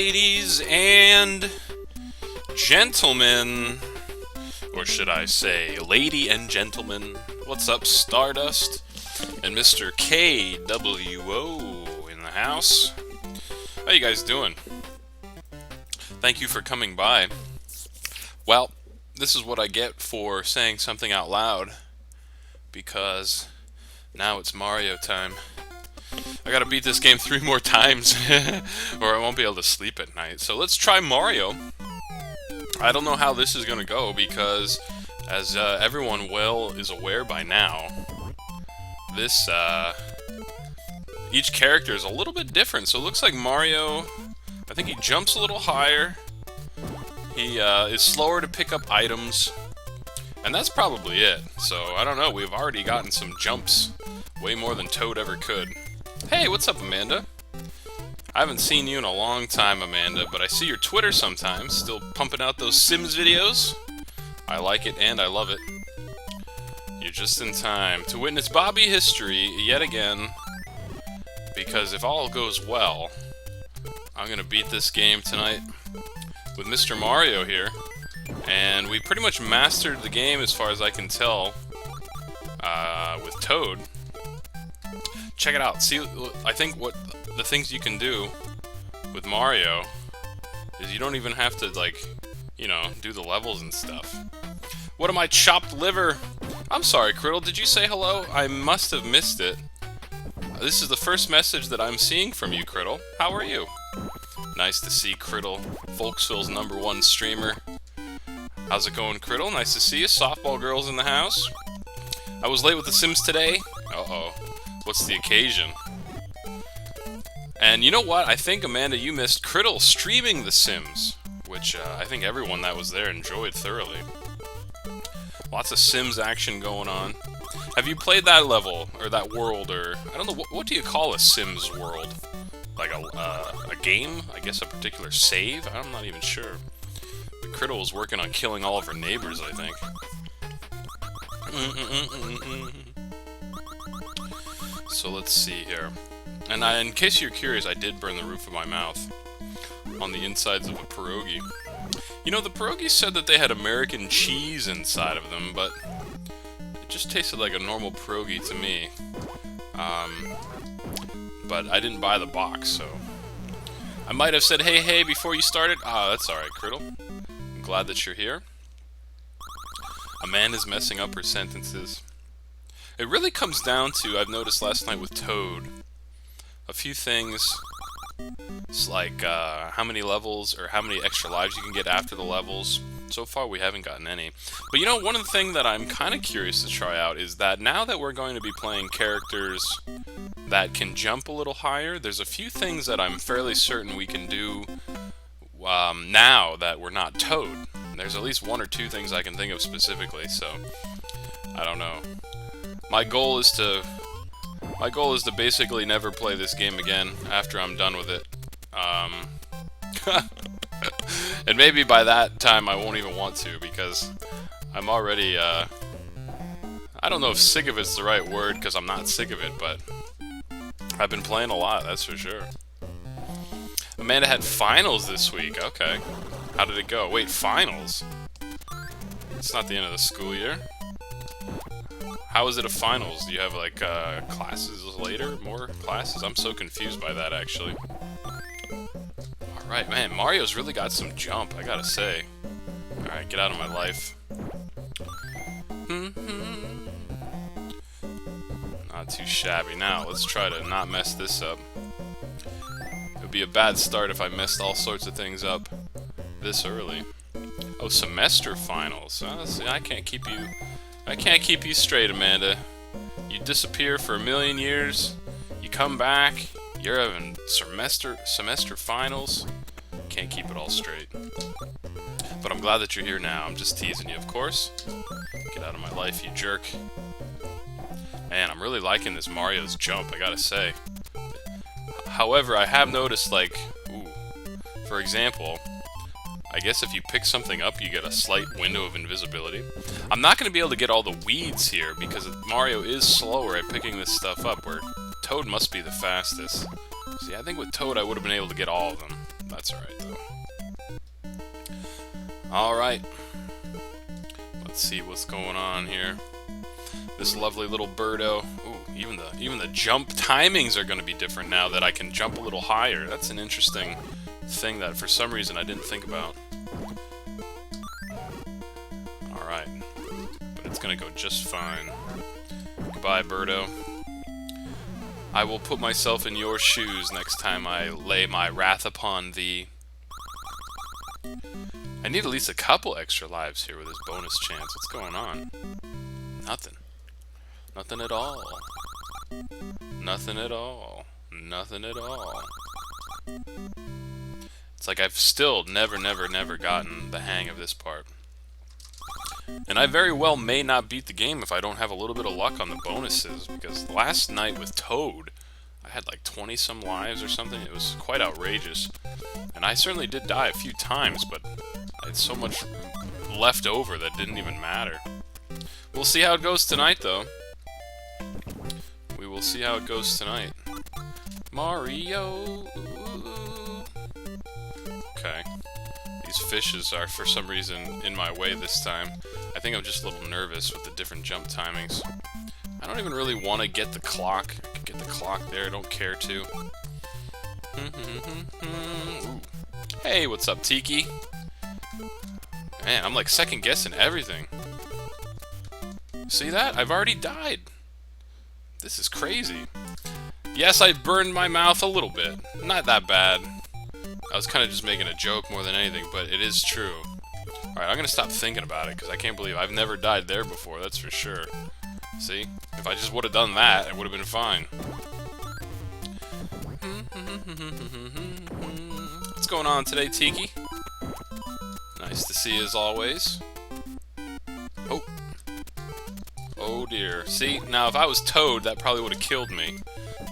Ladies and gentlemen, or should I say, lady and gentlemen, what's up, Stardust? And Mr. KWO in the house. How you guys doing? Thank you for coming by. Well, this is what I get for saying something out loud, because now it's Mario time. I gotta beat this game 3 more times, or I won't be able to sleep at night. So let's try Mario. I don't know how this is gonna go, because as everyone well is aware by now, this each character is a little bit different. So it looks like Mario, I think he jumps a little higher. He is slower to pick up items, and that's probably it. So I don't know, we've already gotten some jumps, way more than Toad ever could. Hey, what's up, Amanda? I haven't seen you in a long time, Amanda, but I see your Twitter sometimes, still pumping out those Sims videos. I like it and I love it. You're just in time to witness Bobby history yet again, because if all goes well, I'm gonna beat this game tonight with Mr. Mario here, and we pretty much mastered the game as far as I can tell with Toad. Check it out. See, I think what the things you can do with Mario is you don't even have to, like, you know, do the levels and stuff. What am I, chopped liver? I'm sorry, Criddle, did you say hello? I must have missed it. This is the first message that I'm seeing from you, Criddle. How are you? Nice to see Criddle, Folksville's #1 streamer. How's it going, Criddle? Nice to see you. Softball girls in the house. I was late with The Sims today. Uh-oh. What's the occasion? And you know what? I think, Amanda, you missed Criddle streaming The Sims, which I think everyone that was there enjoyed thoroughly. Lots of Sims action going on. Have you played that level, or that world, or... I don't know, what do you call a Sims world? Like a game? I guess a particular save? I'm not even sure. But Criddle was working on killing all of her neighbors, I think. So let's see here. And in case you're curious, I did burn the roof of my mouth on the insides of a pierogi. You know, the pierogies said that they had American cheese inside of them, but it just tasted like a normal pierogi to me. But I didn't buy the box, so I might have said hey hey before you started. Ah, that's alright, Criddle. I'm glad that you're here. Amanda's messing up her sentences. It really comes down to, I've noticed last night with Toad, a few things. It's like how many levels or how many extra lives you can get after the levels. So far we haven't gotten any. But you know, one of the things that I'm kind of curious to try out is that now that we're going to be playing characters that can jump a little higher, there's a few things that I'm fairly certain we can do now that we're not Toad. There's at least 1 or 2 things I can think of specifically, so I don't know. My goal is to basically never play this game again after I'm done with it. And maybe by that time I won't even want to, because I'm already, I don't know if sick of it's the right word, because I'm not sick of it, but I've been playing a lot, that's for sure. Amanda had finals this week, okay. How did it go? Wait, finals? It's not the end of the school year. How is it a finals? Do you have, like, classes later? More classes? I'm so confused by that, actually. Alright, man, Mario's really got some jump, I gotta say. Alright, get out of my life. Not too shabby. Now, let's try to not mess this up. It would be a bad start if I messed all sorts of things up this early. Oh, semester finals. See, I can't keep you straight, Amanda. You disappear for 1,000,000 years, you come back, you're having semester finals. Can't keep it all straight. But I'm glad that you're here now. I'm just teasing you, of course. Get out of my life, you jerk. Man, I'm really liking this Mario's jump, I gotta say. However, I have noticed, like, for example, I guess if you pick something up, you get a slight window of invisibility. I'm not going to be able to get all the weeds here, because Mario is slower at picking this stuff up, where Toad must be the fastest. See, I think with Toad I would have been able to get all of them. That's alright, though. Alright. Let's see what's going on here. This lovely little birdo. Ooh, even the jump timings are going to be different now that I can jump a little higher. That's an interesting thing that for some reason I didn't think about. Alright. But it's going to go just fine. Goodbye, birdo. I will put myself in your shoes next time I lay my wrath upon thee. I need at least a couple extra lives here with this bonus chance. What's going on? Nothing. Nothing at all. Nothing at all. Nothing at all. It's like I've still never gotten the hang of this part. And I very well may not beat the game if I don't have a little bit of luck on the bonuses, because last night with Toad, I had like 20-some lives or something. It was quite outrageous. And I certainly did die a few times, but I had so much left over that didn't even matter. We'll see how it goes tonight, though. We will see how it goes tonight. Mario! Okay. These fishes are, for some reason, in my way this time. I think I'm just a little nervous with the different jump timings. I don't even really want to get the clock. I could get the clock there, I don't care to. Ooh. Hey, what's up, Tiki? Man, I'm like second-guessing everything. See that? I've already died. This is crazy. Yes, I burned my mouth a little bit. Not that bad. I was kind of just making a joke more than anything, but it is true. Alright, I'm gonna stop thinking about it, because I can't believe I've never died there before, that's for sure. See? If I just would have done that, it would have been fine. What's going on today, Tiki? Nice to see you as always. Oh. Oh dear. See, now if I was Toad, that probably would have killed me.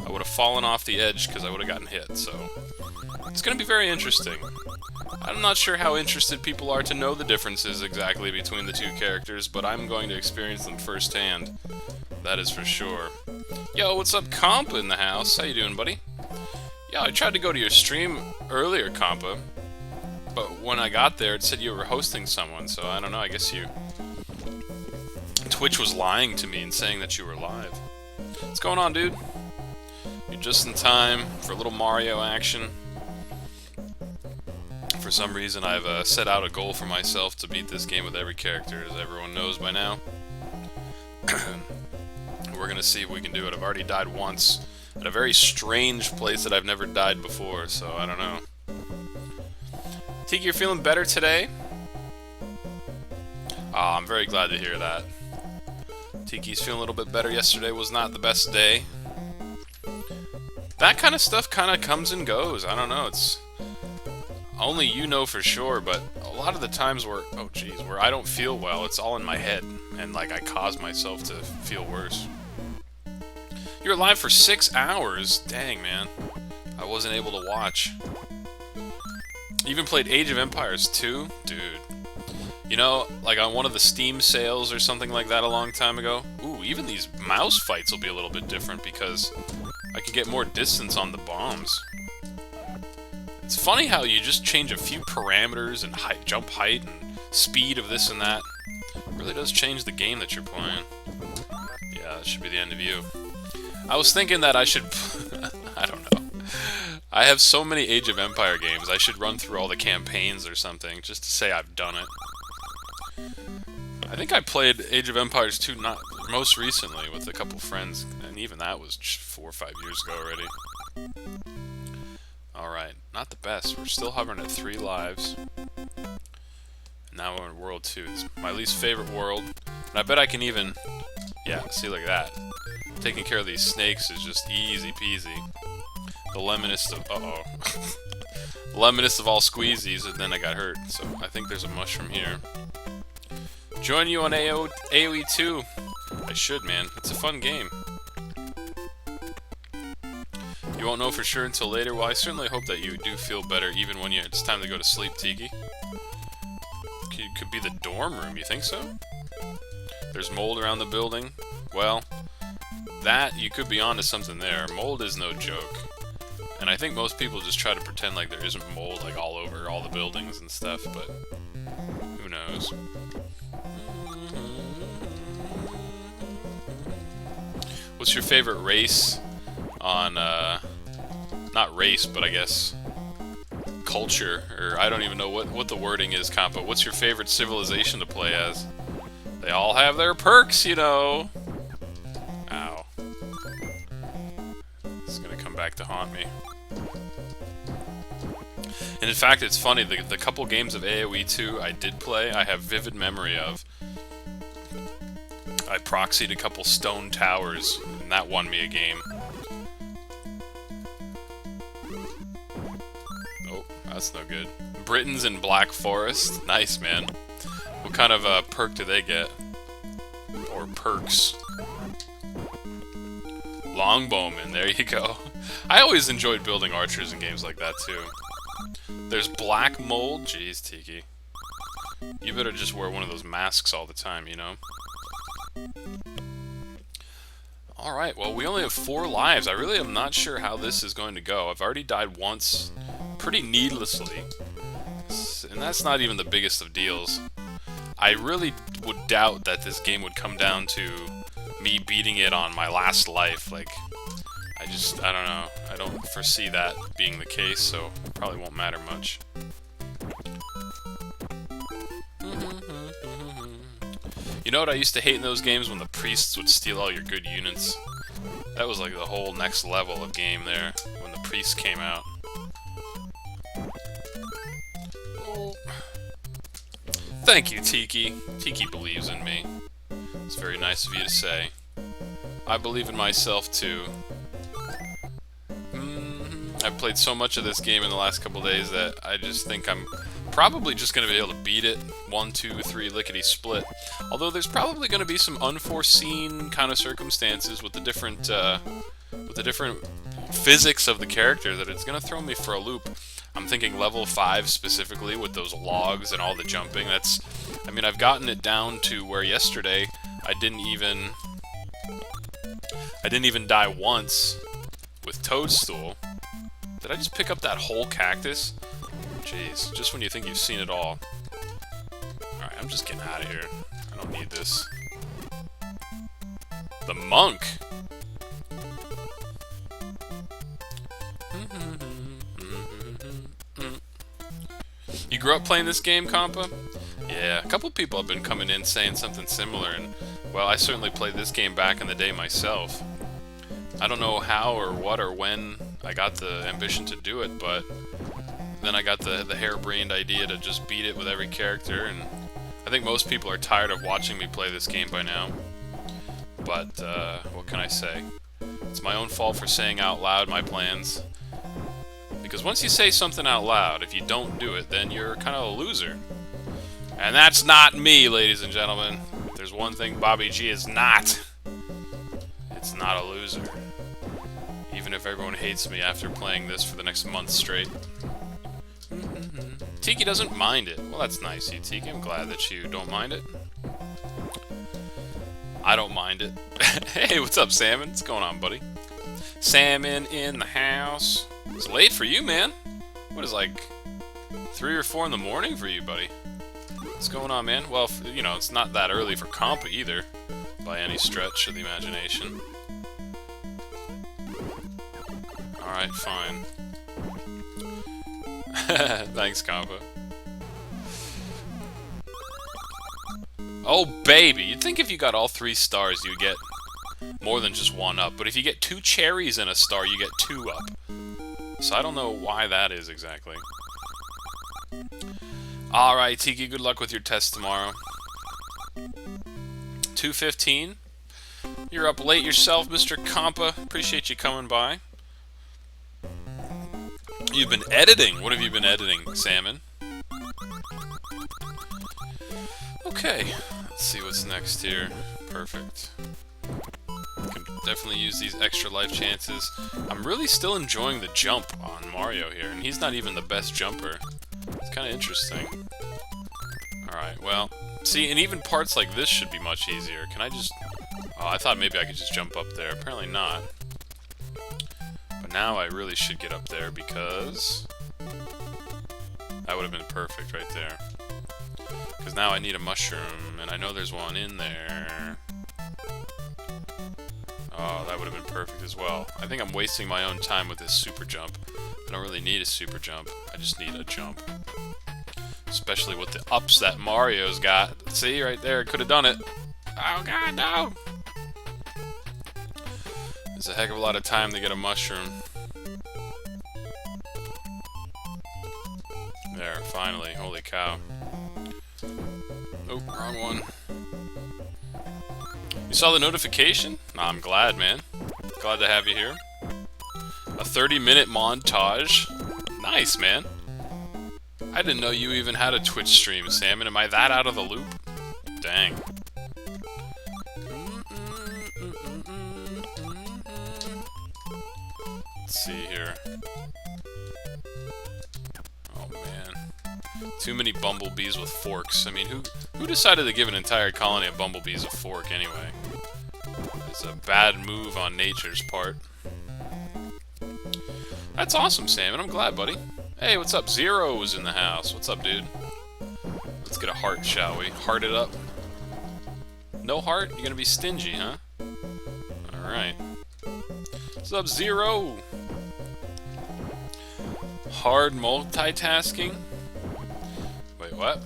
I would have fallen off the edge because I would have gotten hit, so... It's going to be very interesting. I'm not sure how interested people are to know the differences exactly between the two characters, but I'm going to experience them firsthand. That is for sure. Yo, what's up, Compa in the house? How you doing, buddy? Yeah, I tried to go to your stream earlier, Compa, but when I got there, it said you were hosting someone, so I don't know, I guess you... Twitch was lying to me and saying that you were live. What's going on, dude? You're just in time for a little Mario action. For some reason, I've set out a goal for myself to beat this game with every character, as everyone knows by now. We're gonna see if we can do it. I've already died once at a very strange place that I've never died before, so I don't know. Tiki, you're feeling better today? Ah, I'm very glad to hear that. Tiki's feeling a little bit better. Yesterday was not the best day. That kind of stuff kind of comes and goes. I don't know, it's... Only you know for sure, but a lot of the times where, oh geez, where I don't feel well, it's all in my head, and like I cause myself to feel worse. You're alive for 6 hours? Dang, man. I wasn't able to watch. Even played Age of Empires 2? Dude. You know, like on one of the Steam sales or something like that a long time ago, ooh, even these mouse fights will be a little bit different because I can get more distance on the bombs. It's funny how you just change a few parameters and height, jump height and speed of this and that. It really does change the game that you're playing. Yeah, that should be the end of you. I was thinking that I should... I don't know. I have so many Age of Empire games, I should run through all the campaigns or something, just to say I've done it. I think I played Age of Empires 2 not most recently with a couple friends, and even that was 4 or 5 years ago already. Alright, not the best. We're still hovering at 3 lives. Now we're in World 2. It's my least favorite world. And I bet I can even... Yeah, see, like that. Taking care of these snakes is just easy peasy. The lemonest of... Uh-oh. Lemonest of all squeezies, and then I got hurt. So I think there's a mushroom here. Join you on AoE 2. I should, man. It's a fun game. You won't know for sure until later. Well, I certainly hope that you do feel better even when it's time to go to sleep, Tiki. Could be the dorm room, you think so? There's mold around the building. Well, that, you could be onto something there. Mold is no joke. And And I think most people just try to pretend like there isn't mold like all over all the buildings and stuff, but who knows? What's your favorite race on, not race, but I guess culture, or I don't even know what the wording is, Compa. What's your favorite civilization to play as? They all have their perks, you know. Ow. It's gonna come back to haunt me. And in fact, it's funny, the couple games of AoE 2 I did play, I have vivid memory of. I proxied a couple stone towers, and that won me a game. Oh, that's no good. Britons in Black Forest. Nice, man. What kind of perk do they get? Or perks? Longbowman, there you go. I always enjoyed building archers in games like that, too. There's black mold. Jeez, Tiki. You better just wear one of those masks all the time, you know? Alright, well, we only have 4 lives. I really am not sure how this is going to go. I've already died once, pretty needlessly. And that's not even the biggest of deals. I really would doubt that this game would come down to me beating it on my last life. Like, I don't know. I don't foresee that being the case, so it probably won't matter much. You know what I used to hate in those games? When the priests would steal all your good units. That was like the whole next level of game there, when the priests came out. Oh. Thank you, Tiki. Tiki believes in me. It's very nice of you to say. I believe in myself, too. I've played so much of this game in the last couple days that I just think I'm probably just going to be able to beat it 1, 2, 3 lickety-split. Although there's probably going to be some unforeseen kind of circumstances with the different physics of the character that it's going to throw me for a loop. I'm thinking level 5 specifically with those logs and all the jumping. I mean, I've gotten it down to where yesterday I didn't even die once with Toadstool. Did I just pick up that whole cactus? Jeez, just when you think you've seen it all. Alright, I'm just getting out of here. I don't need this. The monk! You grew up playing this game, Compa? Yeah, a couple people have been coming in saying something similar, and, well, I certainly played this game back in the day myself. I don't know how or what or when I got the ambition to do it, but then I got the harebrained idea to just beat it with every character, and I think most people are tired of watching me play this game by now. But, what can I say? It's my own fault for saying out loud my plans. Because once you say something out loud, if you don't do it, then you're kind of a loser. And that's not me, ladies and gentlemen. If there's one thing Bobby G is not, it's not a loser. Even if everyone hates me after playing this for the next month straight. Tiki doesn't mind it. Well, that's nice, you, Tiki. I'm glad that you don't mind it. I don't mind it. Hey, what's up, Salmon? What's going on, buddy? Salmon in the house. It's late for you, man. What is, like, 3 or 4 in the morning for you, buddy? What's going on, man? Well, you know, it's not that early for Compa either, by any stretch of the imagination. Alright, fine. Thanks, Compa. Oh, baby! You'd think if you got all 3 stars, you'd get more than just 1 up. But if you get 2 cherries and a star, you get 2 up. So I don't know why that is exactly. Alright, Tiki, good luck with your test tomorrow. 2:15. You're up late yourself, Mr. Compa. Appreciate you coming by. You've been editing. What have you been editing, Salmon? Okay, let's see what's next here. Perfect. Can definitely use these extra life chances. I'm really still enjoying the jump on Mario here, and he's not even the best jumper. It's kind of interesting. Alright, well, see, and even parts like this should be much easier. Can I just... Oh, I thought maybe I could just jump up there. Apparently not. But Now I really should get up there because that would have been perfect right there. Because now I need a mushroom, and I know there's one in there. Oh, that would have been perfect as well. I think I'm wasting my own time with this super jump. I don't really need a super jump. I just need a jump. Especially with the ups that Mario's got. See, right there, could have done it. Oh god, no! It's a heck of a lot of time to get a mushroom. There, finally. Holy cow. Oh, wrong one. You saw the notification? Nah, I'm glad, man. Glad to have you here. A 30-minute montage. Nice, man. I didn't know you even had a Twitch stream, Salmon. Am I that out of the loop? Dang. Let's see here. Oh, man. Too many bumblebees with forks. I mean, who decided to give an entire colony of bumblebees a fork anyway? It's a bad move on nature's part. That's awesome, Salmon. I'm glad, buddy. Hey, what's up? Zero's in the house. What's up, dude? Let's get a heart, shall we? Heart it up. No heart? You're gonna be stingy, huh? Alright. What's up, Zero? Hard multitasking? Wait, what?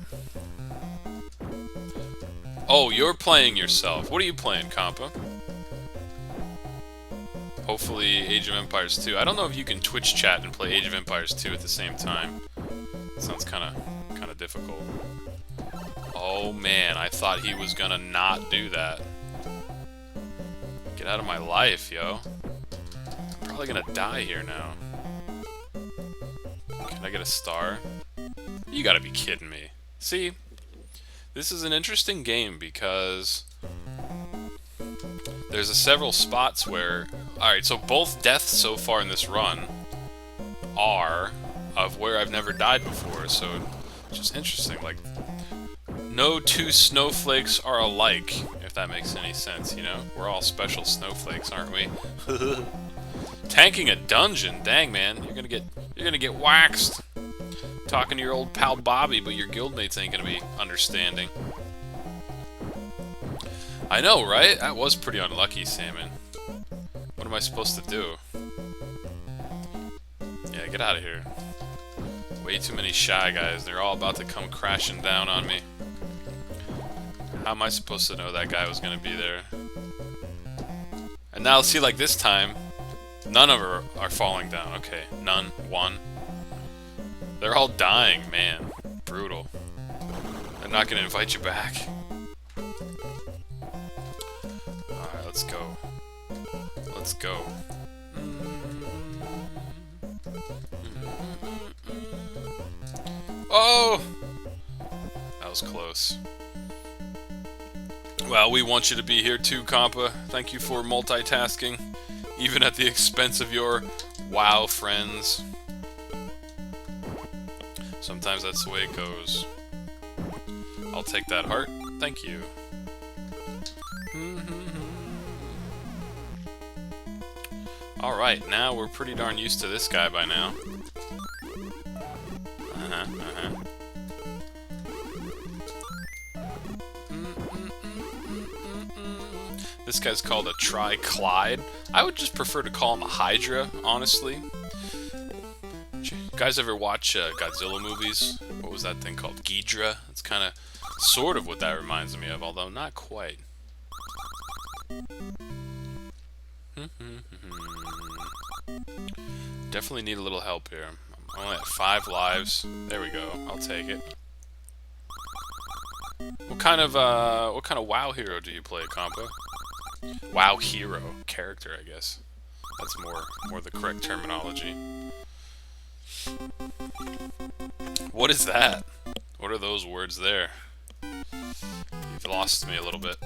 Oh, you're playing yourself. What are you playing, Compa? Hopefully Age of Empires 2. I don't know if you can Twitch chat and play Age of Empires 2 at the same time. Sounds kind of difficult. Oh man, I thought he was gonna not do that. Get out of my life, yo. I'm probably gonna die here now. Can I get a star? You gotta be kidding me. See, this is an interesting game because there's several spots where... Alright, so both deaths so far in this run are of where I've never died before, so it's just interesting. Like, no two snowflakes are alike, if that makes any sense, you know? We're all special snowflakes, aren't we? Tanking a dungeon, dang man, you're gonna get waxed. Talking to your old pal Bobby, but your guildmates ain't gonna be understanding. I know, right? That was pretty unlucky, Salmon. What am I supposed to do? Yeah, get out of here. Way too many shy guys. They're all about to come crashing down on me. How am I supposed to know that guy was gonna be there? And now, see, like this time, none of them are falling down. Okay, none. One. They're all dying, man. Brutal. They're not gonna invite you back. Alright, let's go. Let's go. Oh! That was close. Well, we want you to be here too, Compa. Thank you for multitasking, even at the expense of your WoW friends. Sometimes that's the way it goes. I'll take that heart. Thank you. Alright, now we're pretty darn used to this guy by now. This guy's called a Tri-Clyde. I would just prefer to call him a Hydra, honestly. You guys ever watch Godzilla movies? What was that thing called? Ghidra? It's kind of, sort of what that reminds me of, although not quite. Definitely need a little help here. I'm only at 5 lives. There we go. I'll take it. What kind of WoW hero do you play, Compa? WoW hero character, I guess. That's more the correct terminology. What is that? What are those words there? You've lost me a little bit.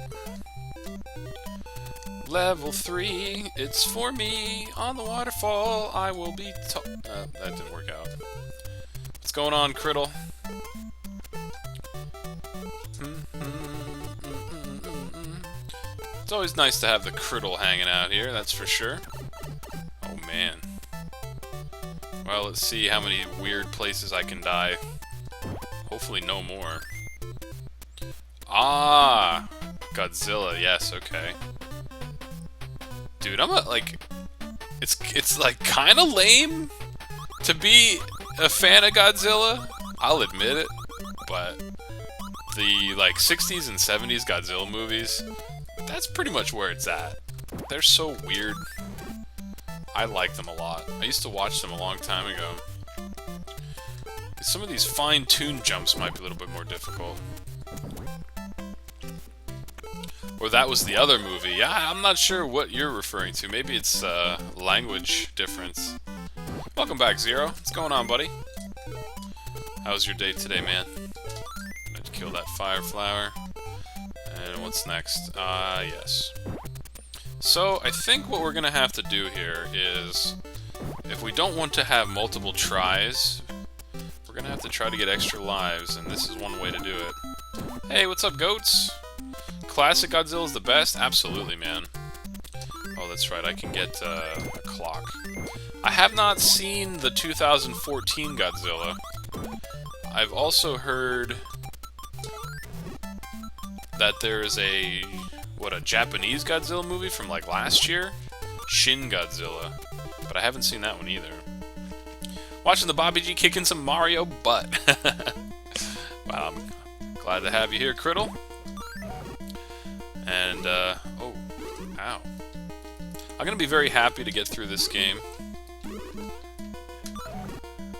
Level 3, it's for me. On the waterfall, I will be that didn't work out. What's going on, Criddle? It's always nice to have the Criddle hanging out here, that's for sure. Oh man. Well, let's see how many weird places I can die. Hopefully no more. Ah! Godzilla, yes, okay. Dude, I'm like... It's like kinda lame to be a fan of Godzilla. I'll admit it. But the, like, 60s and 70s Godzilla movies, that's pretty much where it's at. They're so weird. I like them a lot. I used to watch them a long time ago. Some of these fine-tuned jumps might be a little bit more difficult. Or that was the other movie. Yeah, I'm not sure what you're referring to. Maybe it's language difference. Welcome back, Zero. What's going on, buddy? How's your day today, man? Gonna kill that fire flower. And what's next? Yes. So, I think what we're gonna have to do here is, if we don't want to have multiple tries, we're gonna have to try to get extra lives, and this is one way to do it. Hey, what's up, goats? Classic Godzilla's the best? Absolutely, man. Oh, that's right, I can get a clock. I have not seen the 2014 Godzilla. I've also heard that there's a Japanese Godzilla movie from, like, last year? Shin Godzilla. But I haven't seen that one either. Watching the Bobby G kicking some Mario butt. Wow, I'm glad to have you here, Criddle. And, oh, ow. I'm gonna be very happy to get through this game.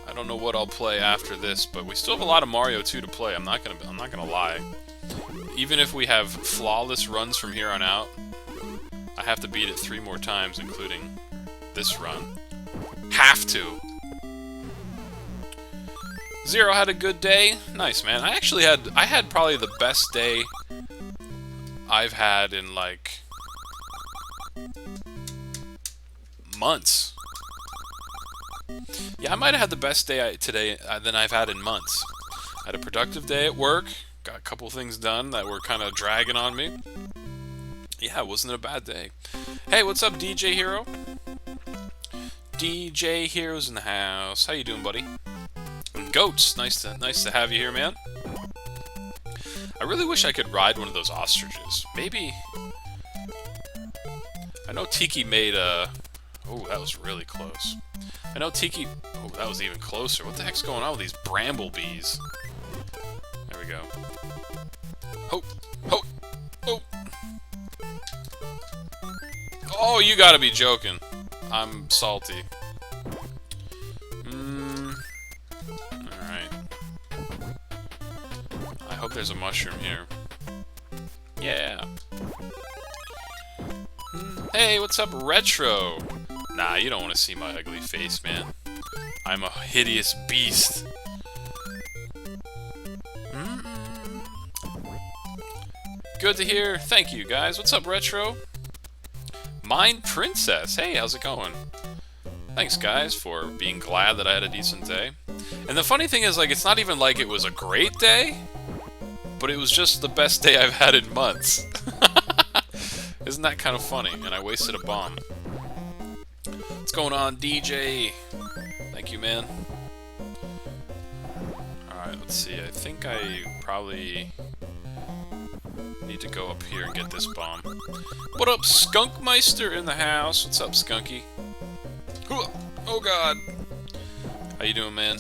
I don't know what I'll play after this, but we still have a lot of Mario 2 to play. I'm not gonna lie. Even if we have flawless runs from here on out, I have to beat it 3 more times, including this run. Have to! Zero had a good day. Nice, man. I had probably the best day I've had in, like, months. Yeah, I might have had the best day today than I've had in months. I had a productive day at work. Got a couple things done that were kind of dragging on me. Yeah, it wasn't a bad day. Hey, what's up, DJ Hero? DJ Hero's in the house. How you doing, buddy? And Goats, nice to have you here, man. I really wish I could ride one of those ostriches. Maybe. I know Tiki made a. Oh, that was really close. I know Tiki. Oh, that was even closer. What the heck's going on with these bramblebees? There we go. Ho! Ho! Oh! Oh, you gotta be joking. I'm salty. Alright. I hope there's a mushroom here. Yeah. Hey, what's up, Retro? Nah, you don't want to see my ugly face, man. I'm a hideous beast. Good to hear. Thank you, guys. What's up, Retro? Mind Princess. Hey, how's it going? Thanks, guys, for being glad that I had a decent day. And the funny thing is, like, it's not even like it was a great day, but it was just the best day I've had in months. Isn't that kind of funny? And I wasted a bomb. What's going on, DJ? Thank you, man. Alright, let's see. I think I probably need to go up here and get this bomb. What up, Skunkmeister in the house? What's up, Skunky? Oh, God. How you doing, man?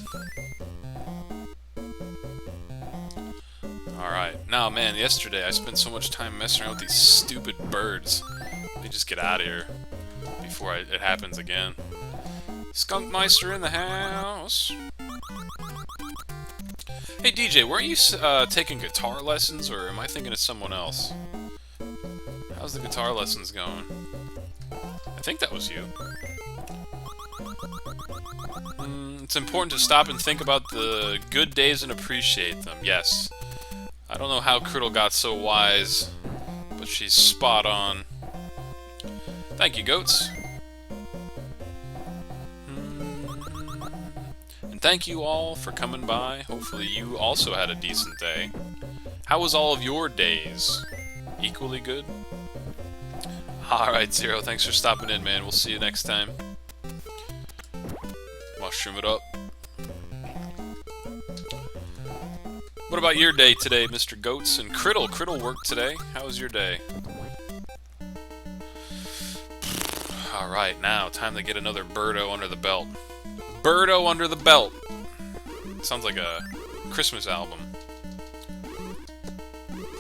Alright. Now, man, yesterday I spent so much time messing around with these stupid birds. Let me just get out of here before it happens again. Skunkmeister in the house. Hey, DJ, weren't you taking guitar lessons, or am I thinking of someone else? How's the guitar lessons going? I think that was you. It's important to stop and think about the good days and appreciate them. Yes. I don't know how Criddle got so wise, but she's spot on. Thank you, goats. And thank you all for coming by. Hopefully you also had a decent day. How was all of your days? Equally good? Alright, Zero, thanks for stopping in, man. We'll see you next time. Mushroom it up. What about your day today, Mr. Goats? And Criddle. Criddle worked today. How was your day? Alright, now, time to get another Birdo under the belt. Birdo under the belt! Sounds like a Christmas album.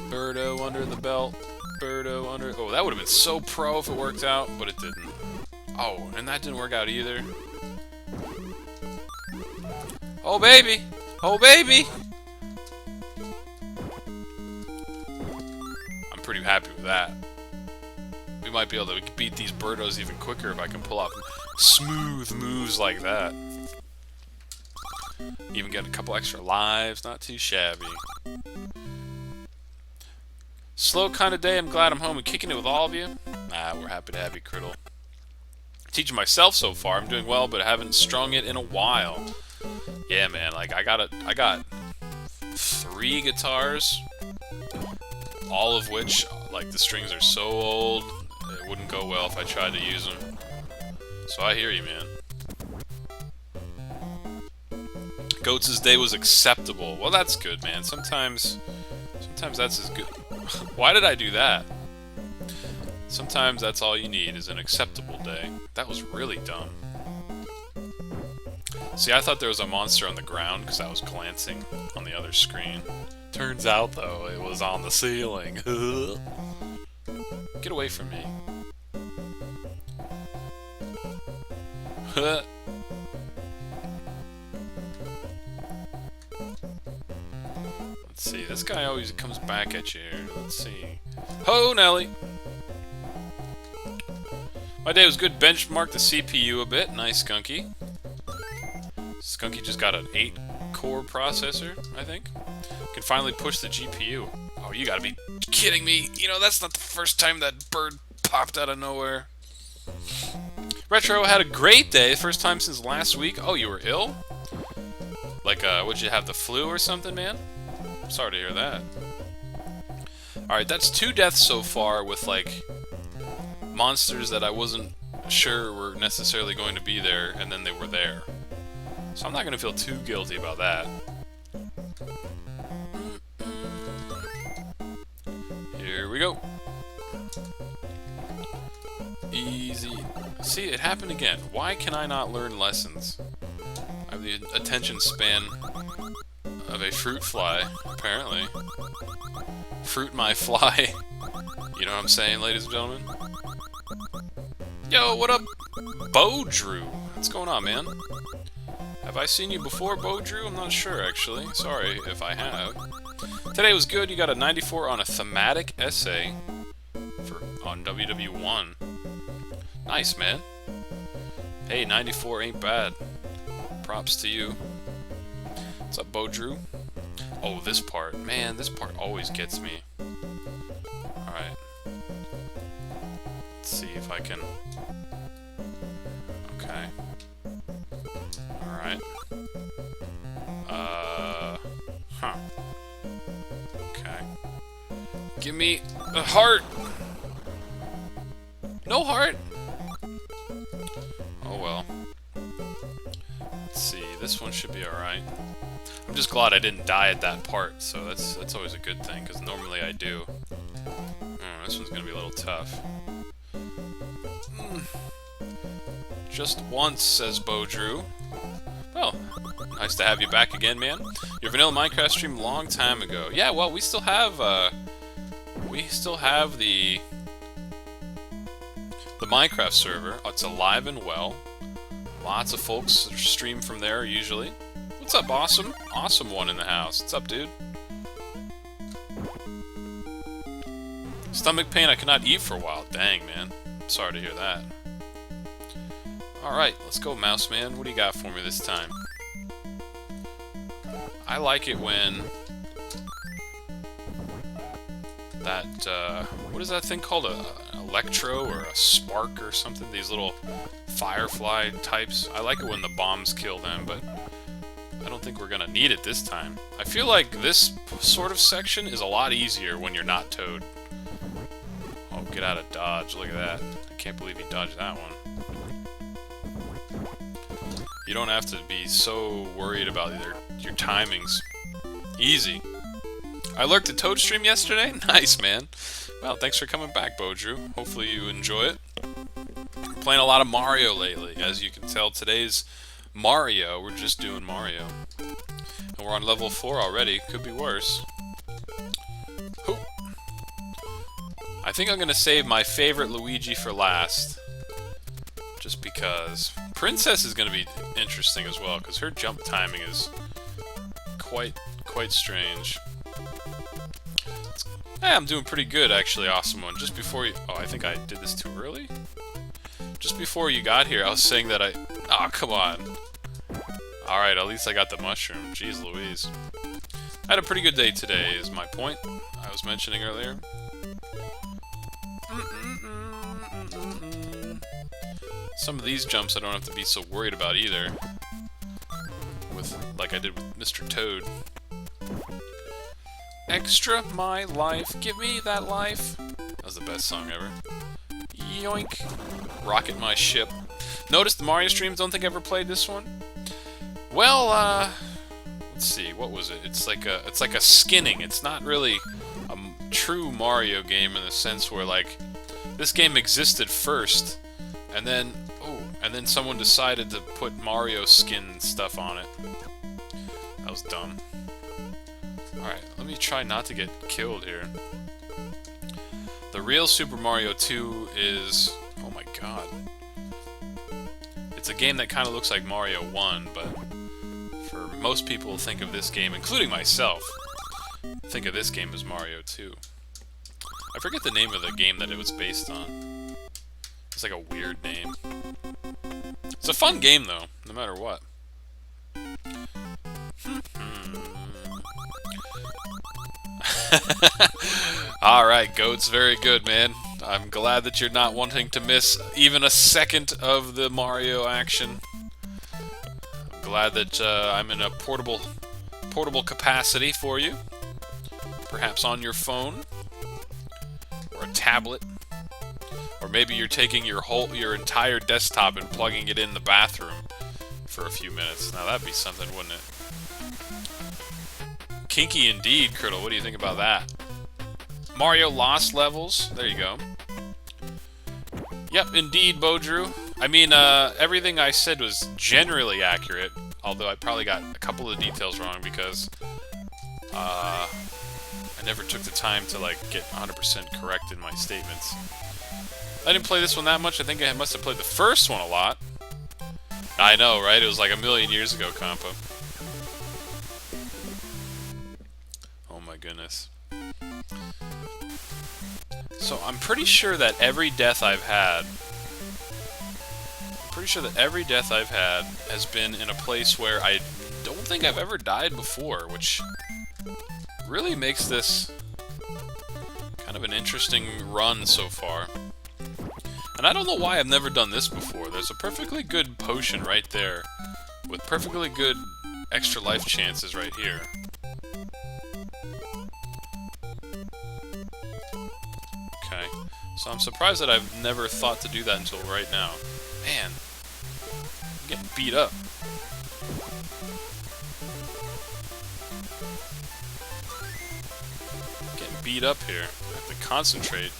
Birdo under the belt. Birdo under... Oh, that would have been so pro if it worked out, but it didn't. Oh, and that didn't work out either. Oh, baby! Oh, baby! I'm pretty happy with that. We might be able to beat these Birdos even quicker if I can pull off smooth moves like that. Even get a couple extra lives, not too shabby. Slow kind of day, I'm glad I'm home and kicking it with all of you. Nah, we're happy to have you, Criddle. Teaching myself so far, I'm doing well, but I haven't strung it in a while. Yeah, man, like, I got 3 guitars, all of which, like, the strings are so old, it wouldn't go well if I tried to use them. So I hear you, man. Goats' day was acceptable. Well, that's good, man. Sometimes that's as good. Why did I do that? Sometimes that's all you need is an acceptable day. That was really dumb. See, I thought there was a monster on the ground because I was glancing on the other screen. Turns out, though, it was on the ceiling. Get away from me. Let's see, this guy always comes back at you here. Let's see. Ho, Nelly! My day was good. Benchmarked the CPU a bit. Nice, Skunky. Skunky just got an 8-core processor, I think. Can finally push the GPU. Oh, you gotta be kidding me. You know, that's not the first time that bird popped out of nowhere. Retro had a great day. First time since last week. Oh, you were ill? Like, would you have the flu or something, man? I'm sorry to hear that. Alright, that's 2 deaths so far with, like, monsters that I wasn't sure were necessarily going to be there, and then they were there. So I'm not going to feel too guilty about that. Here we go. Easy. See, it happened again. Why can I not learn lessons? I have the attention span of a fruit fly, apparently. Fruit my fly. You know what I'm saying, ladies and gentlemen? Yo, what up, Bo Drew? What's going on, man? Have I seen you before, Bo Drew? I'm not sure, actually. Sorry if I have. Today was good. You got a 94 on a thematic essay on WW1. Nice, man. Hey, 94 ain't bad. Props to you. What's up, Bo Drew? Oh, this part. Man, this part always gets me. Alright. Let's see if I can... Okay. Alright. Huh. Okay. Give me a heart! No heart? Oh well. Let's see, this one should be alright. I'm just glad I didn't die at that part, so that's always a good thing, because normally I do. This one's gonna be a little tough. Just once, says Bo Drew. Well, nice to have you back again, man. Your vanilla Minecraft stream a long time ago. Yeah, well, we still have the Minecraft server. It's alive and well. Lots of folks stream from there usually. What's up, Awesome? Awesome one in the house. What's up, dude? Stomach pain, I cannot eat for a while. Dang, man. Sorry to hear that. Alright, let's go, Mouse Man. What do you got for me this time? I like it when that, what is that thing called? An electro or a spark or something? These little firefly types. I like it when the bombs kill them, but I don't think we're gonna need it this time. I feel like this sort of section is a lot easier when you're not Toad. Oh, get out of dodge. Look at that. I can't believe he dodged that one. You don't have to be so worried about your timings. Easy. I lurked at Toad stream yesterday? Nice, man. Well, thanks for coming back, Bodrew. Hopefully you enjoy it. I'm playing a lot of Mario lately. As you can tell, today's Mario. We're just doing Mario. And we're on level 4 already. Could be worse. Hoop. I think I'm going to save my favorite Luigi for last. Just because. Princess is going to be interesting as well, because her jump timing is quite strange. Hey, I'm doing pretty good, actually. Awesome one. Just before you... Oh, I think I did this too early? Just before you got here, I was saying that I... Oh, come on. Alright, at least I got the mushroom. Jeez Louise. I had a pretty good day today, is my point. I was mentioning earlier. Some of these jumps I don't have to be so worried about either. Like I did with Mr. Toad. Extra my life, give me that life. That was the best song ever. Yoink. Rocket my ship. Notice the Mario streams, don't think I ever played this one? Well, let's see, what was it? It's like a skinning. It's not really a true Mario game in the sense where, like, this game existed first, and then someone decided to put Mario skin stuff on it. That was dumb. Alright, let me try not to get killed here. The real Super Mario 2 is... Oh my god. It's a game that kind of looks like Mario 1, but for most people think of this game, including myself, think of this game as Mario 2. I forget the name of the game that it was based on. It's like a weird name. It's a fun game, though, no matter what. Alright, Goat's very good, man. I'm glad that you're not wanting to miss even a second of the Mario action. I'm glad that I'm in a portable capacity for you. Perhaps on your phone. Or a tablet. Or maybe you're taking your entire desktop and plugging it in the bathroom for a few minutes. Now that'd be something, wouldn't it? Kinky indeed, Criddle. What do you think about that? Mario Lost levels. There you go. Yep, indeed, Bodrew. I mean, everything I said was generally accurate, although I probably got a couple of details wrong because I never took the time to, like, get 100% correct in my statements. I didn't play this one that much. I think I must have played the first one a lot. I know, right? It was like a million years ago, Compa. Oh my goodness. So I'm pretty sure that every death I've had... has been in a place where I don't think I've ever died before, which really makes this kind of an interesting run so far. And I don't know why I've never done this before. There's a perfectly good potion right there, with perfectly good extra life chances right here. Okay, so I'm surprised that I've never thought to do that until right now. Man, I'm getting beat up. Getting beat up here. I have to concentrate.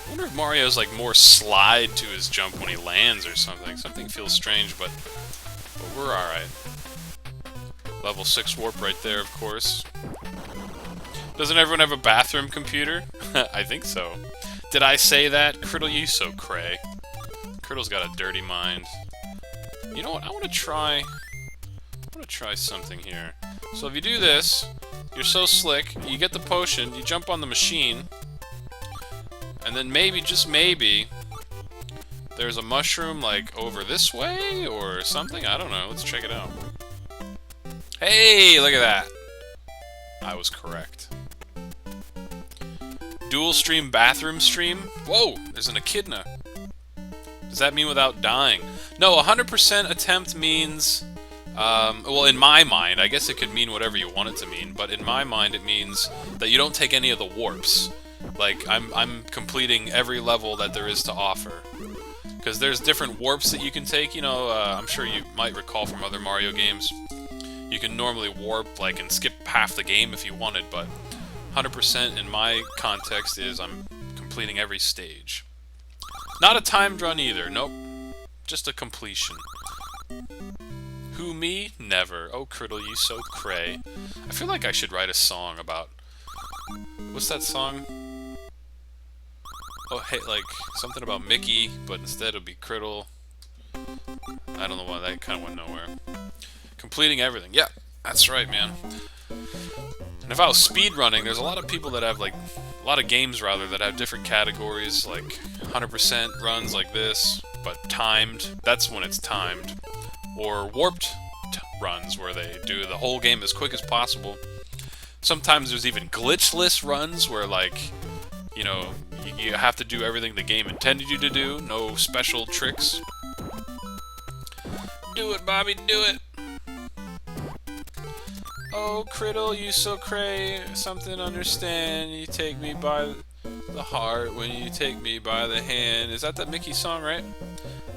I wonder if Mario's like more slide to his jump when he lands or something. Something feels strange, but we're alright. Level 6 warp right there, of course. Doesn't everyone have a bathroom computer? I think so. Did I say that? Criddle, you so cray. Criddle's got a dirty mind. You know what? I want to try something here. So if you do this, you're so slick, you get the potion, you jump on the machine, and then maybe, just maybe, there's a mushroom, like, over this way, or something? I don't know. Let's check it out. Hey, look at that! I was correct. Dual stream, bathroom stream? Whoa, there's an echidna. Does that mean without dying? No, 100% attempt means... well, in my mind, I guess it could mean whatever you want it to mean, but in my mind it means that you don't take any of the warps. Like, I'm completing every level that there is to offer. Because there's different warps that you can take, you know, I'm sure you might recall from other Mario games. You can normally warp, like, and skip half the game if you wanted, but 100% in my context is I'm completing every stage. Not a timed run either, nope. Just a completion. Who, me? Never. Oh, Criddle, you so cray. I feel like I should write a song about... What's that song? Oh, hey, like, something about Mickey, but instead it'll be Criddle. I don't know why, that kind of went nowhere. Completing everything. Yeah, that's right, man. And if I was speedrunning, there's a lot of people that have, like, a lot of games, rather, that have different categories, like 100% runs like this, but timed. That's when it's timed. Or warped runs, where they do the whole game as quick as possible. Sometimes there's even glitchless runs, where, like, you know, you have to do everything the game intended you to do. No special tricks. Do it, Bobby, do it! Oh, Criddle, you so cray, something understand. You take me by the heart when you take me by the hand. Is that Mickey song, right?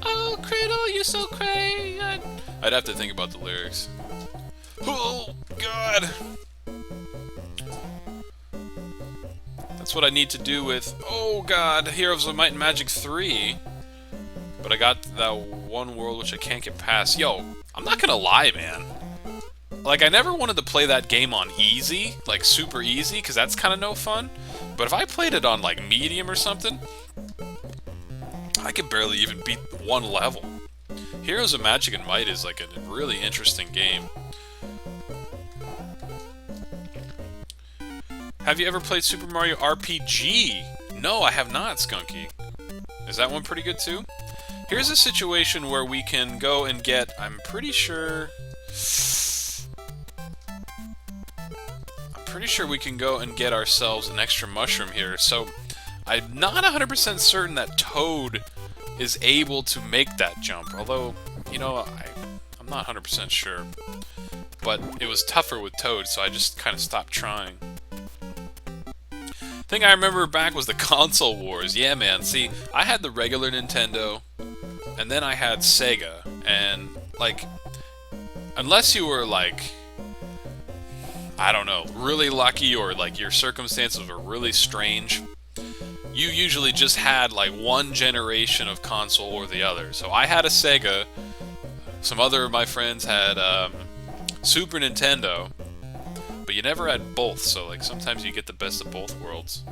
Oh, Criddle, you so cray. I'd have to think about the lyrics. Oh, God! That's what I need to do with, oh God, Heroes of Might and Magic 3. But I got that one world which I can't get past. Yo, I'm not gonna lie, man. Like, I never wanted to play that game on easy, like super easy, because that's kind of no fun. But if I played it on, like, medium or something, I could barely even beat one level. Heroes of Magic and Might is, like, a really interesting game. Have you ever played Super Mario RPG? No, I have not, Skunky. Is that one pretty good too? Here's a situation where we can go and get, I'm pretty sure we can go and get ourselves an extra mushroom here. So, I'm not 100% certain that Toad is able to make that jump. Although, you know, I'm not 100% sure. But it was tougher with Toad, so I just kind of stopped trying. Thing I remember back was the console wars. Yeah, man. See, I had the regular Nintendo, and then I had Sega, and, like, unless you were, like, I don't know, really lucky, or, like, your circumstances were really strange, you usually just had, like, one generation of console or the other. So I had a Sega, some other of my friends had Super Nintendo, but you never had both, so, like, sometimes you get the best of both worlds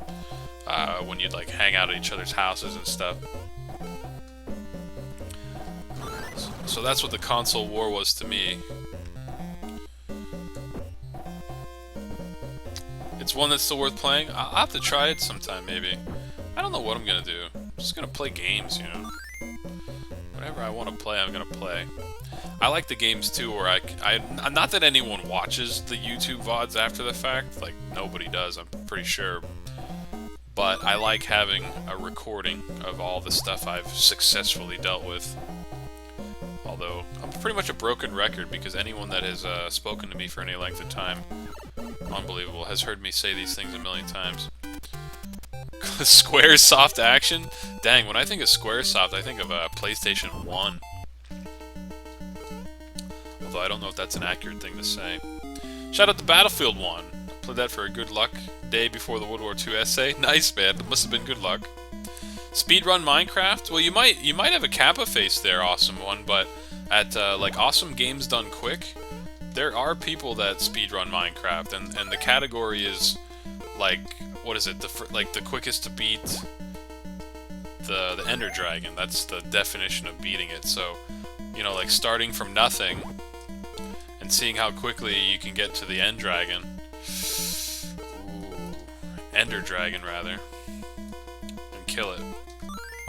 when you'd, like, hang out at each other's houses and stuff. So that's what the console war was to me. It's one that's still worth playing. I'll have to try it sometime, maybe. I don't know what I'm gonna do. I'm just gonna play games, you know. Whatever I want to play, I'm gonna play. I like the games too, where I not that anyone watches the YouTube VODs after the fact, like nobody does, I'm pretty sure. But I like having a recording of all the stuff I've successfully dealt with. Although, I'm pretty much a broken record, because anyone that has spoken to me for any length of time, unbelievable, has heard me say these things a million times. Squaresoft action? Dang, when I think of Squaresoft, I think of PlayStation 1. Although I don't know if that's an accurate thing to say. Shout out to Battlefield 1. Played that for a good luck day before the World War II essay. Nice, man. It must have been good luck. Speedrun Minecraft? Well, you might have a Kappa face there, Awesome One, but at like Awesome Games Done Quick, there are people that speedrun Minecraft, and the category is like, what is it? The quickest to beat the Ender Dragon. That's the definition of beating it. So, you know, like starting from nothing and seeing how quickly you can get to the End Dragon. Ooh, Ender Dragon rather, and kill it.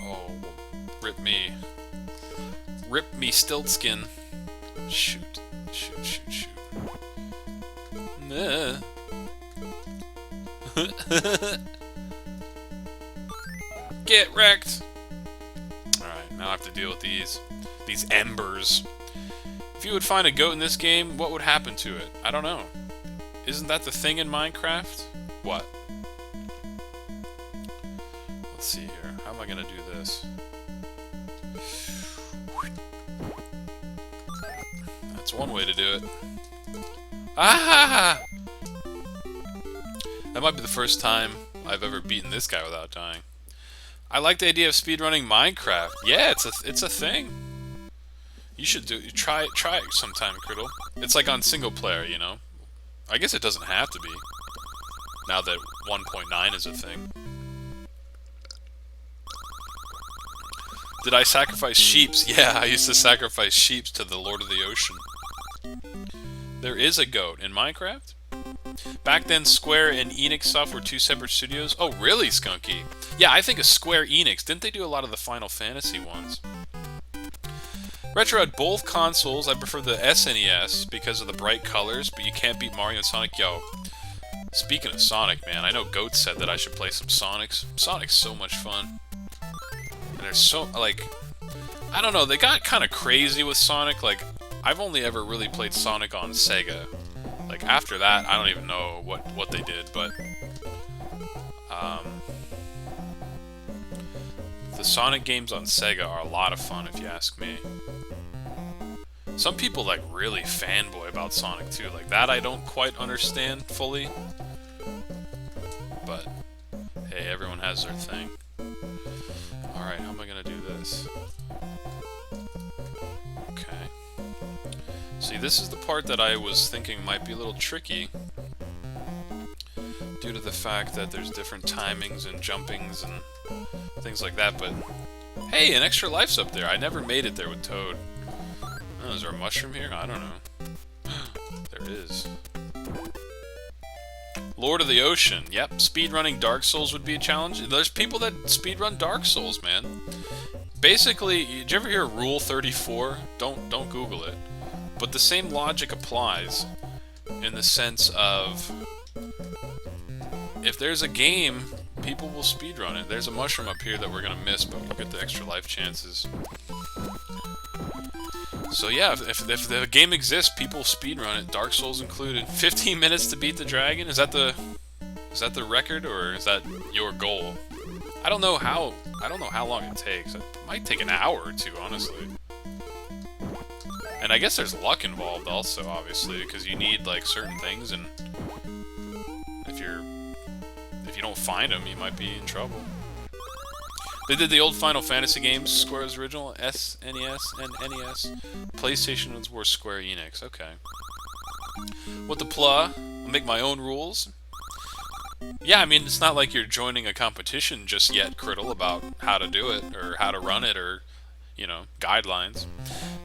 Oh, rip me stiltskin. Shoot. Nah. Get wrecked. Alright, now I have to deal with these embers. If you would find a goat in this game, what would happen to it? I don't know. Isn't that the thing in Minecraft? What? Let's see here. How am I gonna do this? That's one way to do it. Ah! That might be the first time I've ever beaten this guy without dying. I like the idea of speedrunning Minecraft. Yeah, it's a thing. You should try it sometime, Criddle. It's like on single player, you know. I guess it doesn't have to be. Now that 1.9 is a thing. Did I sacrifice sheeps? Yeah, I used to sacrifice sheeps to the Lord of the Ocean. There is a goat in Minecraft? Back then, Square and Enix Soft were two separate studios. Oh, really, Skunky? Yeah, I think of Square Enix. Didn't they do a lot of the Final Fantasy ones? Retro had both consoles. I prefer the SNES because of the bright colors, but you can't beat Mario and Sonic. Yo, speaking of Sonic, man, I know Goat said that I should play some Sonics. Sonic's so much fun. And there's so, like, I don't know, they got kind of crazy with Sonic. Like, I've only ever really played Sonic on Sega. Like, after that, I don't even know what they did, but the Sonic games on Sega are a lot of fun, if you ask me. Some people, like, really fanboy about Sonic, too. Like, that I don't quite understand fully. But, hey, everyone has their thing. Alright, how am I gonna do this? Okay. See, this is the part that I was thinking might be a little tricky. Due to the fact that there's different timings and jumpings and things like that, but... Hey, an extra life's up there! I never made it there with Toad. Oh, is there a mushroom here? I don't know. There is. Lord of the Ocean. Yep, speedrunning Dark Souls would be a challenge. There's people that speedrun Dark Souls, man. Basically, did you ever hear Rule 34? Don't Google it. But the same logic applies in the sense of if there's a game, people will speedrun it. There's a mushroom up here that we're gonna miss, but we'll get the extra life chances. So yeah, if the game exists, people speedrun it, Dark Souls included. 15 minutes to beat the dragon? Is that the record, or is that your goal? I don't know how long it takes. It might take an hour or two, honestly. And I guess there's luck involved also, obviously, because you need like certain things, and if you don't find them, you might be in trouble. They did the old Final Fantasy games, Square's original, SNES and NES. PlayStation ones were Square Enix, okay. What the plah? I'll make my own rules. Yeah, I mean, it's not like you're joining a competition just yet, Criddle, about how to do it, or how to run it, or, you know, guidelines.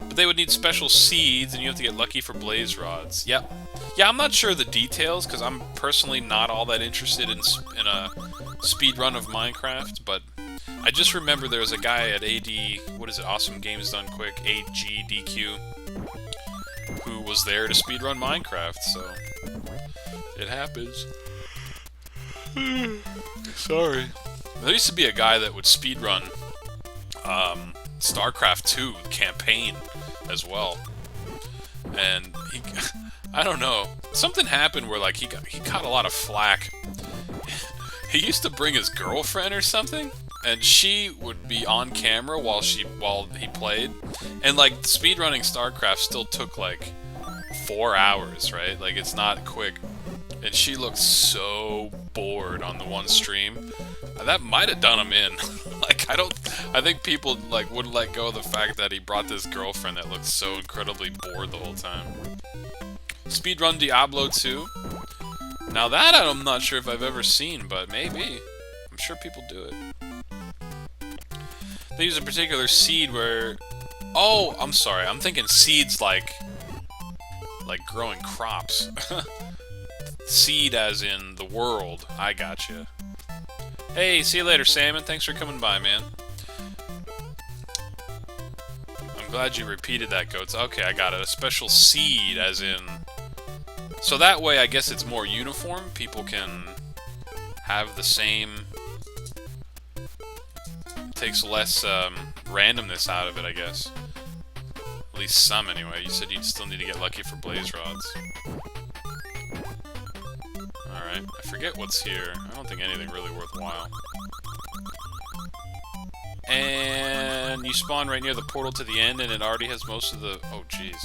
But they would need special seeds, and you have to get lucky for blaze rods. Yep. Yeah, I'm not sure of the details, because I'm personally not all that interested in a speed run of Minecraft, but I just remember there was a guy at Awesome Games Done Quick, AGDQ, who was there to speedrun Minecraft, so it happens. Sorry. There used to be a guy that would speedrun StarCraft 2 campaign as well, and he, I don't know, something happened where like he caught a lot of flack. He used to bring his girlfriend or something, and she would be on camera while he played, and like speedrunning StarCraft still took like 4 hours, right? Like it's not quick, and she looked so bored on the one stream. That might have done him in. Like I think people like wouldn't let go of the fact that he brought this girlfriend that looked so incredibly bored the whole time. Speedrun Diablo 2. Now that I'm not sure if I've ever seen, but maybe. I'm sure people do it. They use a particular seed where... Oh, I'm sorry. I'm thinking seeds like growing crops. Seed as in the world. I gotcha. Hey, see you later, Salmon. Thanks for coming by, man. I'm glad you repeated that, Goats. Okay, I got it. A special seed as in... So that way, I guess it's more uniform. People can have the same... Takes less randomness out of it, I guess. At least some, anyway. You said you'd still need to get lucky for blaze rods. Alright, I forget what's here. I don't think anything really worthwhile. And you spawn right near the portal to the end, and it already has most of the... Oh, jeez.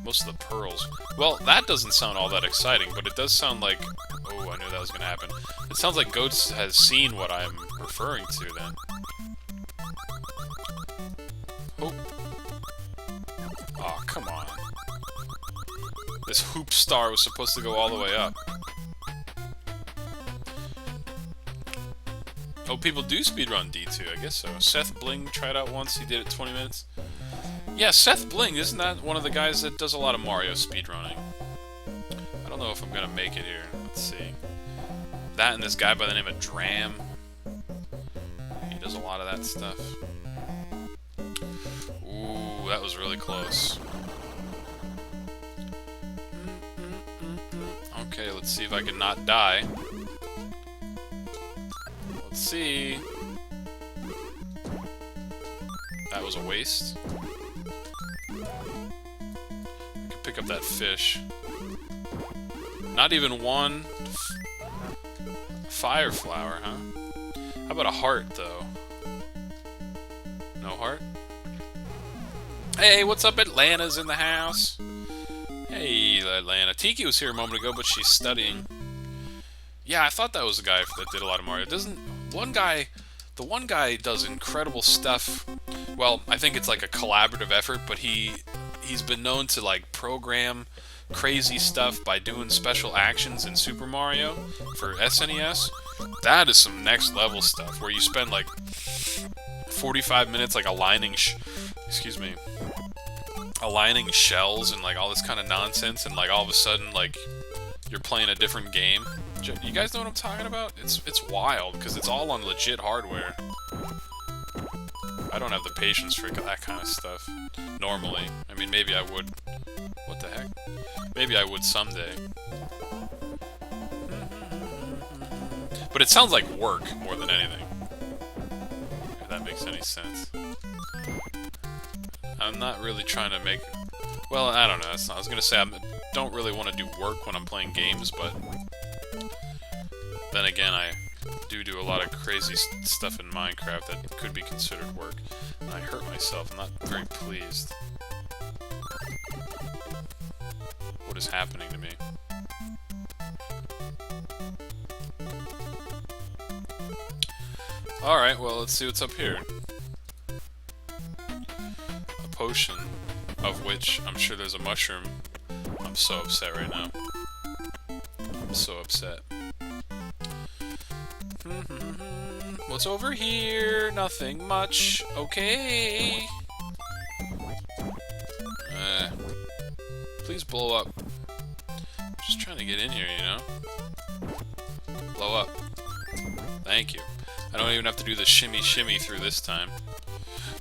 Most of the pearls. Well, that doesn't sound all that exciting, but it does sound like... Oh, I knew that was going to happen. It sounds like Goats has seen what I'm referring to, then. Oh. Oh, come on. This hoop star was supposed to go all the way up. Oh, people do speedrun D2, I guess so. Seth Bling tried out once, he did it 20 minutes. Yeah, Seth Bling, isn't that one of the guys that does a lot of Mario speedrunning? I don't know if I'm gonna make it here. Let's see. That and this guy by the name of Dram. He does a lot of that stuff. Ooh, that was really close. Okay, let's see if I can not die. Let's see. That was a waste. I could pick up that fish. Not even one fire flower, huh? How about a heart, though? No heart? Hey, what's up? Atlanta's in the house. Hey, Atlanta. Tiki was here a moment ago, but she's studying. Yeah, I thought that was the guy that did a lot of Mario. The one guy does incredible stuff. Well, I think it's like a collaborative effort, but he's been known to like program crazy stuff by doing special actions in Super Mario for SNES. That is some next level stuff where you spend like 45 minutes like aligning shells and like all this kind of nonsense, and like all of a sudden like you're playing a different game. You guys know what I'm talking about? It's wild because it's all on legit hardware. I don't have the patience for that kind of stuff normally. I mean, maybe I would. What the heck? Maybe I would someday. But it sounds like work more than anything. If that makes any sense. I'm not really trying to make... Well, I don't know. I was going to say I don't really want to do work when I'm playing games, but... Then again, I do a lot of crazy stuff in Minecraft that could be considered work. And I hurt myself. I'm not very pleased. What is happening to me? Alright, well, let's see what's up here. A potion, of which I'm sure there's a mushroom. I'm so upset right now. I'm so upset. What's over here? Nothing much. Okay. Please blow up. Just trying to get in here, you know? Blow up. Thank you. I don't even have to do the shimmy shimmy through this time.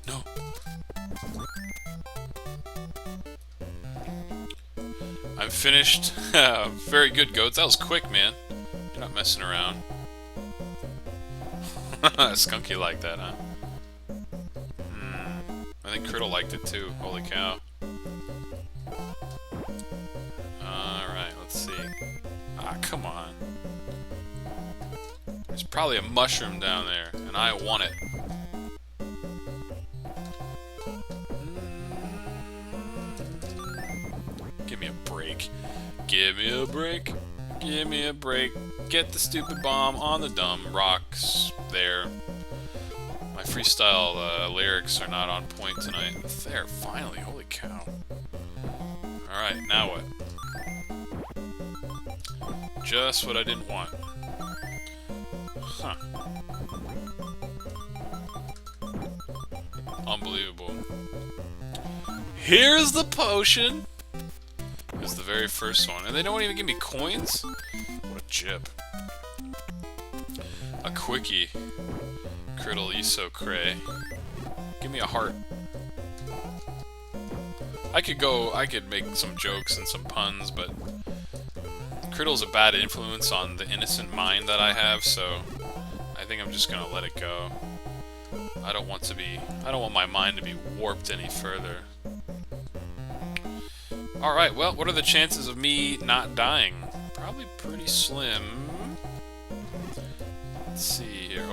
No. I'm finished. Very good, Goats. That was quick, man. You're not messing around. Skunky liked that, huh? I think Criddle liked it too. Holy cow. Alright, let's see. Ah, come on. There's probably a mushroom down there, and I want it. Give me a break. Give me a break. Give me a break. Get the stupid bomb on the dumb rocks there. My freestyle lyrics are not on point tonight. There, finally. Holy cow. Alright, now what? Just what I didn't want. Huh. Unbelievable. Here's the potion! Is the very first one. And they don't even give me coins? What a jip. A quickie. Criddle, you so cray. Give me a heart. I could make some jokes and some puns, but Criddle's a bad influence on the innocent mind that I have, so I think I'm just gonna let it go. I don't want my mind to be warped any further. Alright, well, what are the chances of me not dying? Probably pretty slim. Let's see here.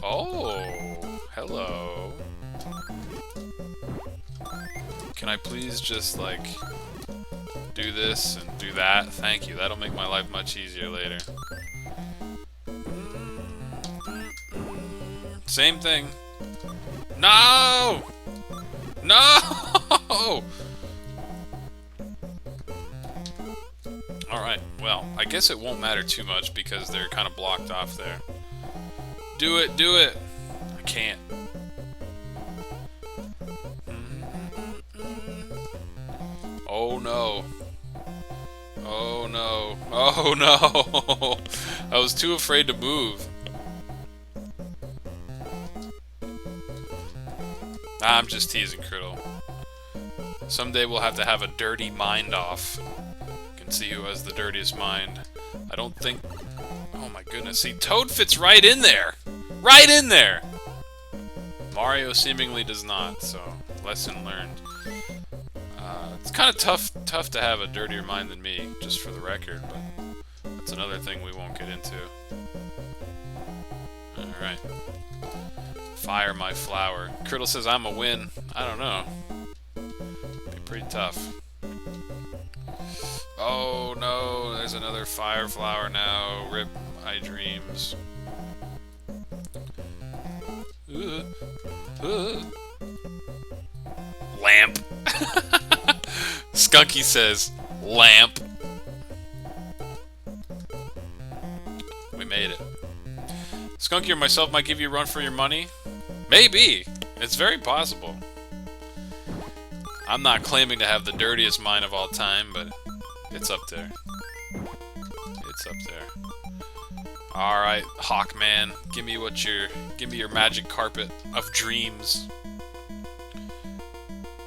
Oh, Oh, hello. Can I please just, like, do this and do that? Thank you. That'll make my life much easier later. Same thing. No! No! Alright, well, I guess it won't matter too much because they're kind of blocked off there. Do it, do it! I can't. Oh no. Oh no. Oh no! I was too afraid to move. I'm just teasing Criddle. Someday we'll have to have a dirty mind off. You can see who has the dirtiest mind. I don't think... Oh my goodness, see, Toad fits right in there! Right in there! Mario seemingly does not, so lesson learned. It's kind of tough to have a dirtier mind than me, just for the record, but that's another thing we won't get into. Alright. Fire my flower. Criddle says I'm a win. I don't know. Be pretty tough. Oh no, there's another fire flower now. Rip my dreams. Lamp. Skunky says, lamp. We made it. Skunky or myself might give you a run for your money. Maybe. It's very possible. I'm not claiming to have the dirtiest mind of all time, but it's up there. It's up there. Alright, Hawkman, give me your magic carpet of dreams.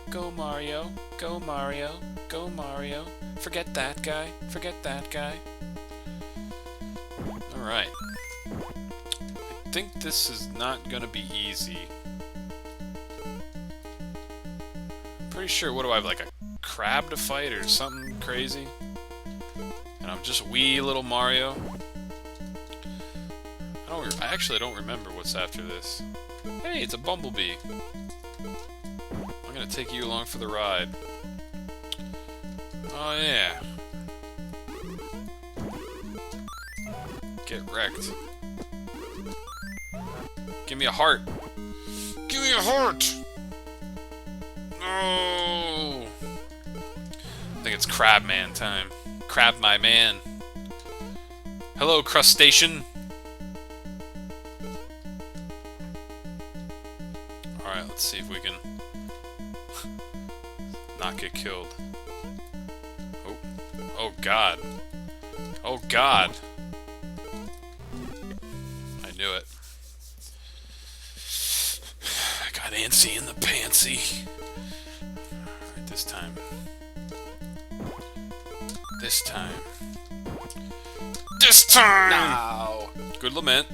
Go Mario, go Mario, go Mario. Forget that guy, forget that guy. Alright. I think this is not gonna be easy. I'm pretty sure, what do I have, like a crab to fight or something crazy? And I'm just wee little Mario. I actually don't remember what's after this. Hey, it's a bumblebee. I'm gonna take you along for the ride. Oh yeah. Get wrecked. Give me a heart. Give me a heart! No! I think it's Crabman time. Crab my man. Hello, crustacean. Alright, let's see if we can not get killed. Oh. Oh god. Oh god. I knew it. I got antsy in the pantsy. Alright, this time. This time. This time! No! Good lament.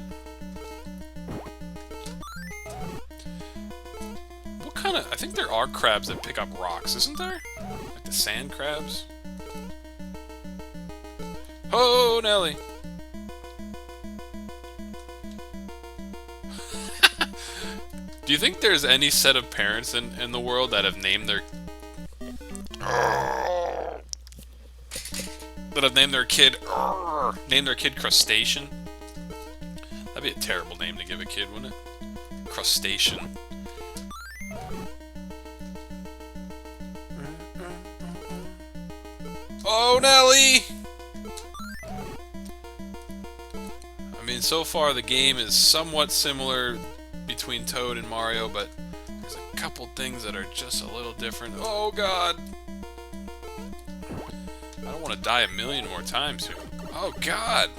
What kind of... I think there are crabs that pick up rocks, isn't there? Like the sand crabs? Oh, Nelly! Do you think there's any set of parents in the world that have named their... that have named their kid... named their kid Crustacean? That'd be a terrible name to give a kid, wouldn't it? Crustacean. Oh, Nelly! I mean, so far the game is somewhat similar between Toad and Mario, but there's a couple things that are just a little different. Oh, God! I don't want to die a million more times here. Oh, God!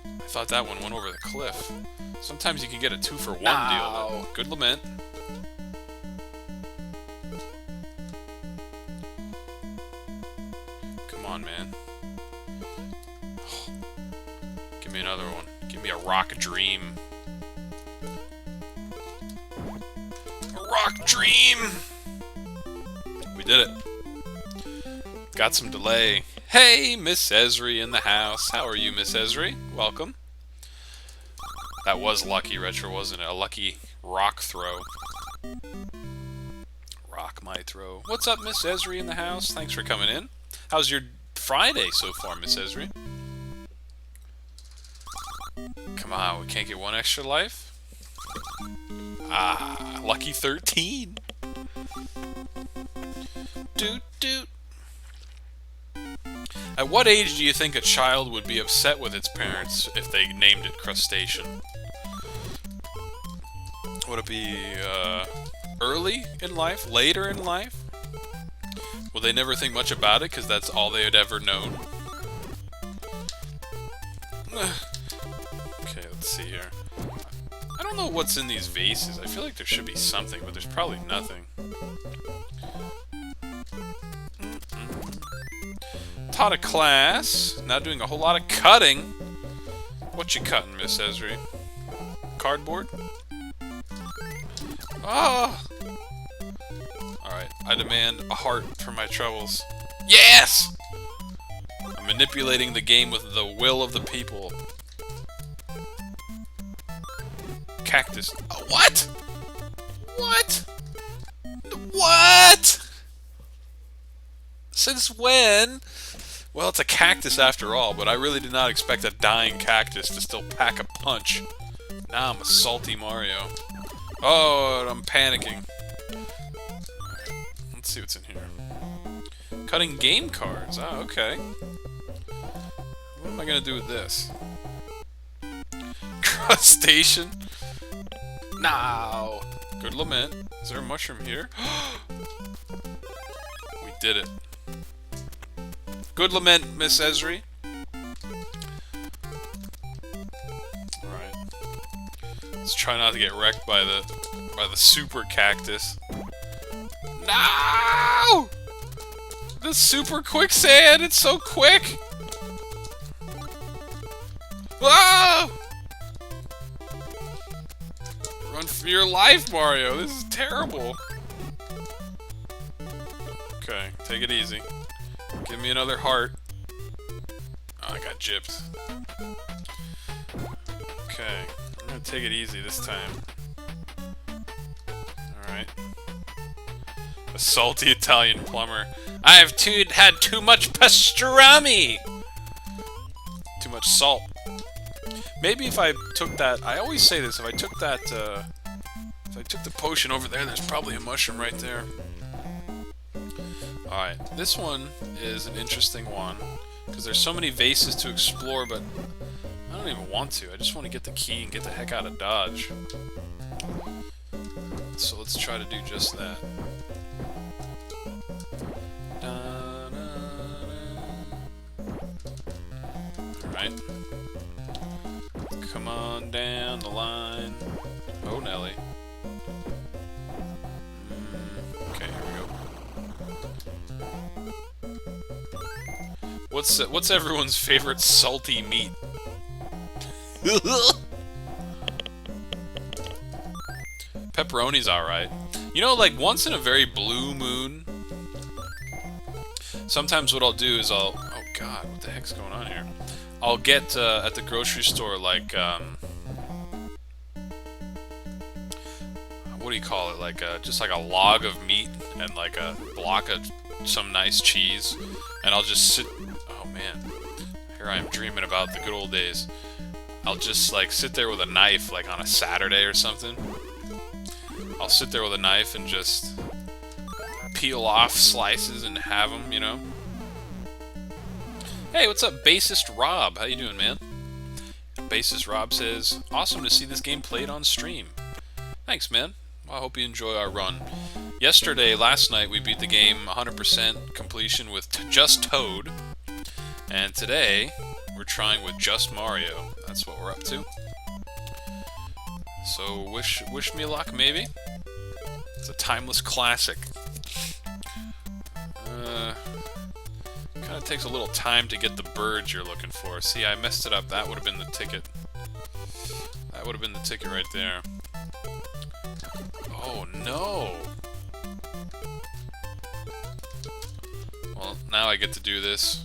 I thought that one went over the cliff. Sometimes you can get a 2-for-1 deal, though. Good lament. Come on, man. Oh. Give me another one. Give me a rock dream. A rock dream! We did it. Got some delay. Hey, Miss Esri in the house. How are you, Miss Esri? Welcome. That was lucky, Retro, wasn't it? A lucky rock throw. Rock my throw. What's up, Miss Esri in the house? Thanks for coming in. How's your Friday so far, Miss Esri? Come on, we can't get one extra life? Ah, lucky 13. Doot doot. At what age do you think a child would be upset with its parents if they named it Crustacean? Would it be early in life? Later in life? Will they never think much about it because that's all they had ever known? Okay, let's see here. I don't know what's in these vases. I feel like there should be something, but there's probably nothing. Taught a class. Now doing a whole lot of cutting. What you cutting, Miss Esri? Cardboard? Ah! Alright, I demand a heart for my troubles. Yes! I'm manipulating the game with the will of the people. Cactus. Oh, what? What? What? Since when? Well, it's a cactus after all, but I really did not expect a dying cactus to still pack a punch. Now I'm a salty Mario. Oh, I'm panicking. Alright, let's see what's in here. Cutting game cards. Oh, okay. What am I gonna do with this? Crustacean? No! Good lament. Is there a mushroom here? We did it. Good lament, Miss Esri. Alright. Let's try not to get wrecked by the super cactus. No! The super quicksand! It's so quick! Whoa! Run for your life, Mario. This is terrible. Okay, take it easy. Give me another heart. Oh, I got gypped. Okay, I'm gonna take it easy this time. Alright. A salty Italian plumber. I've had too much pastrami! Too much salt. Maybe if I took that... I always say this, if I took that, if I took the potion over there, there's probably a mushroom right there. Alright, this one is an interesting one, because there's so many vases to explore, but I don't even want to. I just want to get the key and get the heck out of Dodge. So let's try to do just that. Alright. Come on down the line. Oh, Nelly. Okay, here we go. What's everyone's favorite salty meat? Pepperoni's alright. You know, like, once in a very blue moon, sometimes what I'll do is oh god, what the heck's going on here? I'll get, at the grocery store, like, what do you call it? Like, just like a log of meat and, like, a block of some nice cheese. And I'll just sit... Oh, man. Here I am dreaming about the good old days. I'll just, like, sit there with a knife, like, on a Saturday or something. I'll sit there with a knife and just peel off slices and have them, you know? Hey, what's up, Bassist Rob? How you doing, man? Bassist Rob says, awesome to see this game played on stream. Thanks, man. Well, I hope you enjoy our run. Last night, we beat the game 100% completion with just Toad. And today, we're trying with just Mario. That's what we're up to. So, wish me luck, maybe? It's a timeless classic. Kind of takes a little time to get the birds you're looking for. See, I messed it up. That would have been the ticket. That would have been the ticket right there. Oh, no! Well, now I get to do this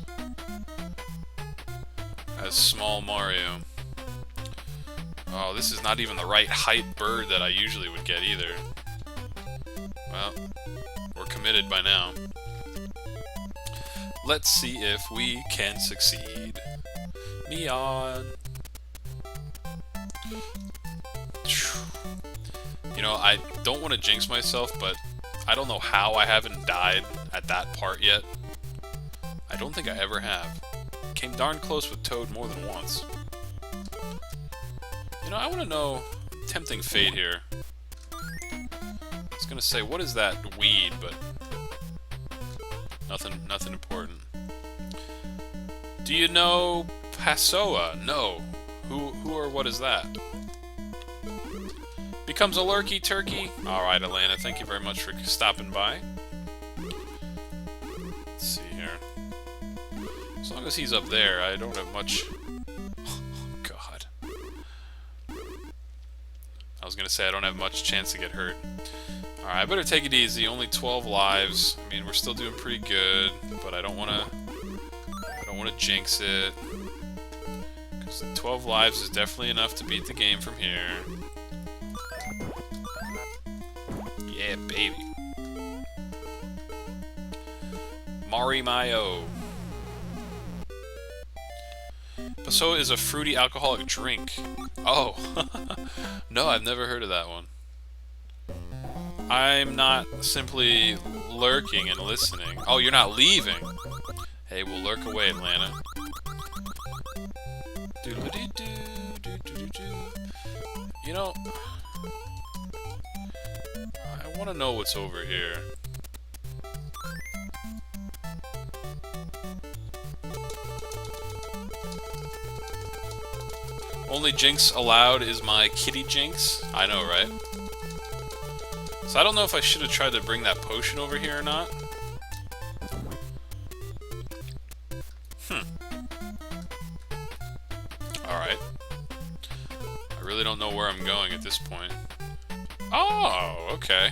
as small Mario. Oh, this is not even the right height bird that I usually would get either. Well, we're committed by now. Let's see if we can succeed. Neon. You know, I don't want to jinx myself, but I don't know how I haven't died at that part yet. I don't think I ever have. Came darn close with Toad more than once. You know, I want to know... Tempting fate here. I was gonna say, what is that weed, but... Nothing important. Do you know Passoa? No. Who or what is that? Becomes a lurky turkey? Alright, Atlanta, thank you very much for stopping by. Let's see here. As long as he's up there, I don't have much... Oh, God. I was gonna say I don't have much chance to get hurt. Alright, I better take it easy. Only 12 lives. I mean, we're still doing pretty good, but I don't wanna jinx it. Because 12 lives is definitely enough to beat the game from here. Yeah, baby. Mari Mayo. Passoa is a fruity alcoholic drink. Oh. No, I've never heard of that one. I'm not simply lurking and listening. Oh, you're not leaving. Hey, we'll lurk away, Atlanta. You know, I want to know what's over here. Only jinx allowed is my kitty jinx. I know, right? So I don't know if I should have tried to bring that potion over here or not. Alright. I really don't know where I'm going at this point. Oh, okay.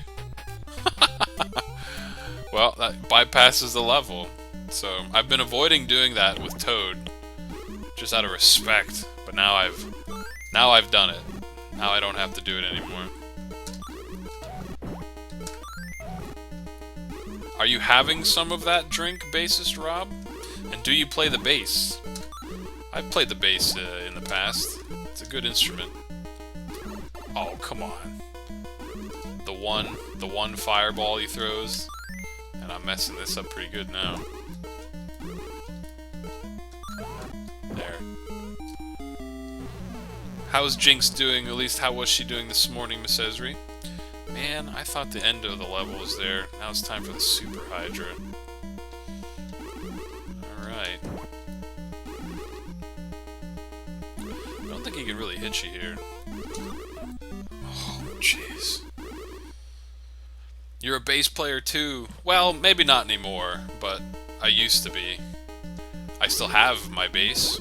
Well, that bypasses the level. So, I've been avoiding doing that with Toad. Just out of respect. But now I've done it. Now I don't have to do it anymore. Are you having some of that drink, bassist Rob? And do you play the bass? I've played the bass in the past. It's a good instrument. Oh, come on. The one fireball he throws. And I'm messing this up pretty good now. There. How's Jinx doing? At least how was she doing this morning, Miss Esri? Man, I thought the end of the level was there. Now it's time for the Super Hydra. Alright. I don't think he can really hit you here. Oh, jeez. You're a bass player too. Well, maybe not anymore, but I used to be. I still have my bass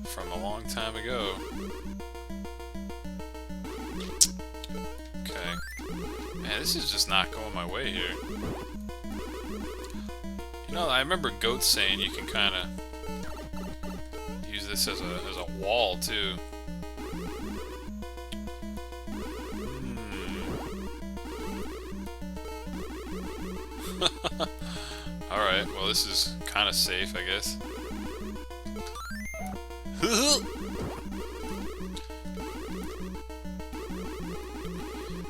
from a long time ago. Man, this is just not going my way here. You know, I remember Goat saying you can kind of use this as a wall, too. Alright, well this is kind of safe, I guess.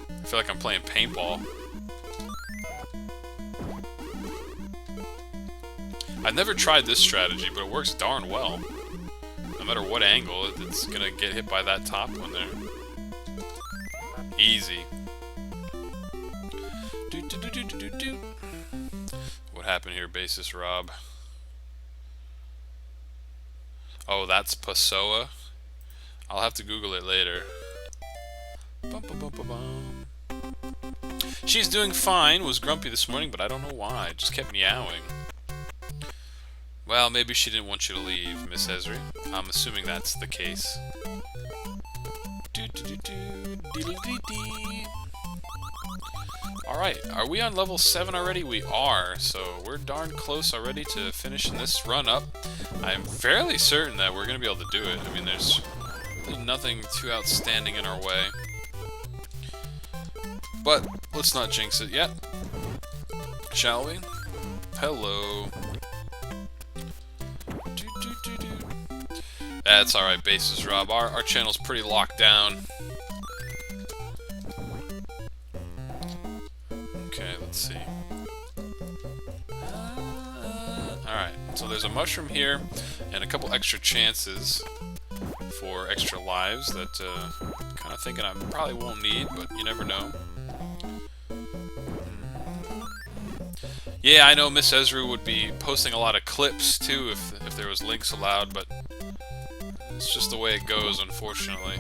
I feel like I'm playing paintball. I've never tried this strategy, but it works darn well. No matter what angle, it's gonna get hit by that top one there. Easy. What happened here, bassist Rob? Oh, that's Passoa? I'll have to Google it later. Bum, bum, bum, bum, bum. She's doing fine, was grumpy this morning, but I don't know why. Just kept meowing. Well, maybe she didn't want you to leave, Miss Esri. I'm assuming that's the case. Alright, are we on level 7 already? We are, so we're darn close already to finishing this run up. I'm fairly certain that we're going to be able to do it. I mean, there's Nothing too outstanding in our way. But let's not jinx it yet, shall we? Hello. That's alright, bases, Rob. Our channel's pretty locked down. Okay, let's see. Alright, so there's a mushroom here, and a couple extra chances for extra lives that kind of thinking I probably won't need, but you never know. Yeah, I know Miss Ezra would be posting a lot of clips too if there was links allowed, but it's just the way it goes, unfortunately.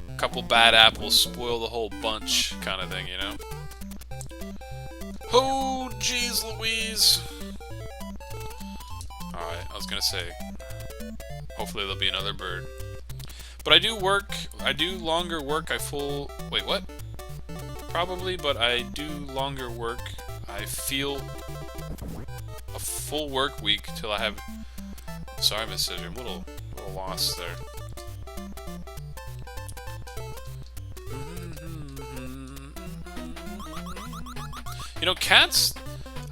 A couple bad apples spoil the whole bunch, kind of thing, you know? Oh, jeez Louise! Alright, I was gonna say, hopefully there'll be another bird. But I do longer work, wait, what? Probably, but I do longer work. I feel a full work week till I have... Sorry, Miss Scissor, I'm a little lost there. You know, cats,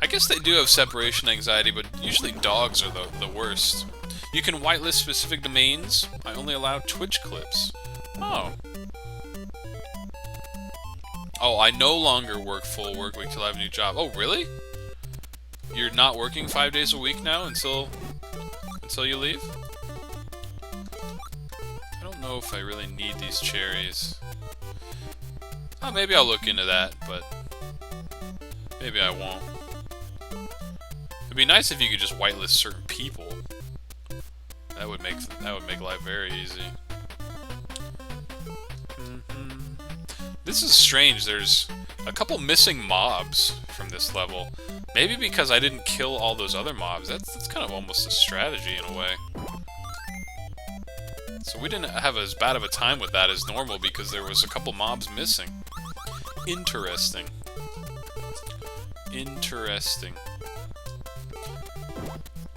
I guess they do have separation anxiety, but usually dogs are the worst. You can whitelist specific domains. I only allow Twitch clips. Oh. Oh, I no longer work full work week till I have a new job. Oh, really? You're not working 5 days a week now until you leave? I don't know if I really need these cherries. Oh, maybe I'll look into that, but maybe I won't. It'd be nice if you could just whitelist certain people. That would make life very easy. This is strange. There's a couple missing mobs from this level. Maybe because I didn't kill all those other mobs. That's kind of almost a strategy in a way. So we didn't have as bad of a time with that as normal because there was a couple mobs missing. Interesting. Interesting.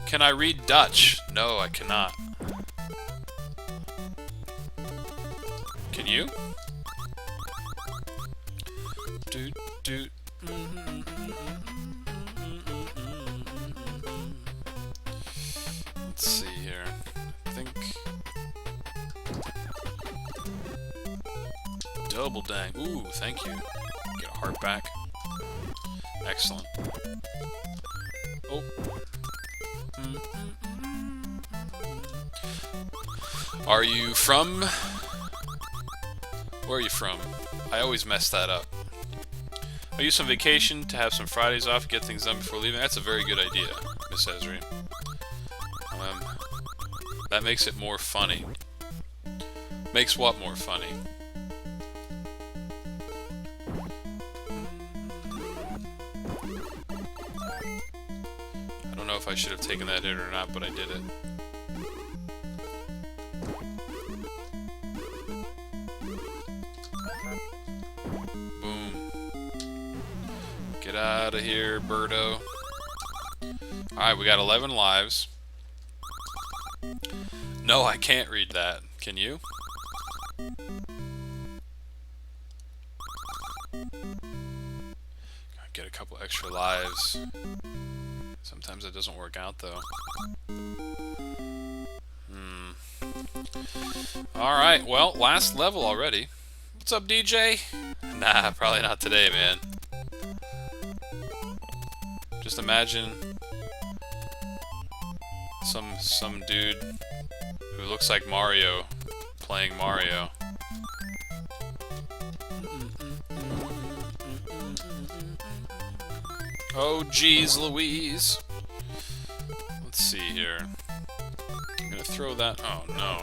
Can I read Dutch? No, I cannot. Can you? Let's see here. I think double dang. Ooh, thank you. Get a heart back. Excellent. Oh. Are you from? Where are you from? I always mess that up. I use some vacation to have some Fridays off, get things done before leaving. That's a very good idea, Miss Ezri. That makes it more funny. Makes what more funny? I don't know if I should have taken that hit or not, but I did it. Get out of here, birdo. Alright, we got 11 lives. No, I can't read that. Can you? Get a couple extra lives. Sometimes it doesn't work out, though. Alright, well, last level already. What's up, DJ? Nah, probably not today, man. Just imagine some dude who looks like Mario playing Mario. Oh geez Louise. Let's see here. I'm gonna throw that. Oh no.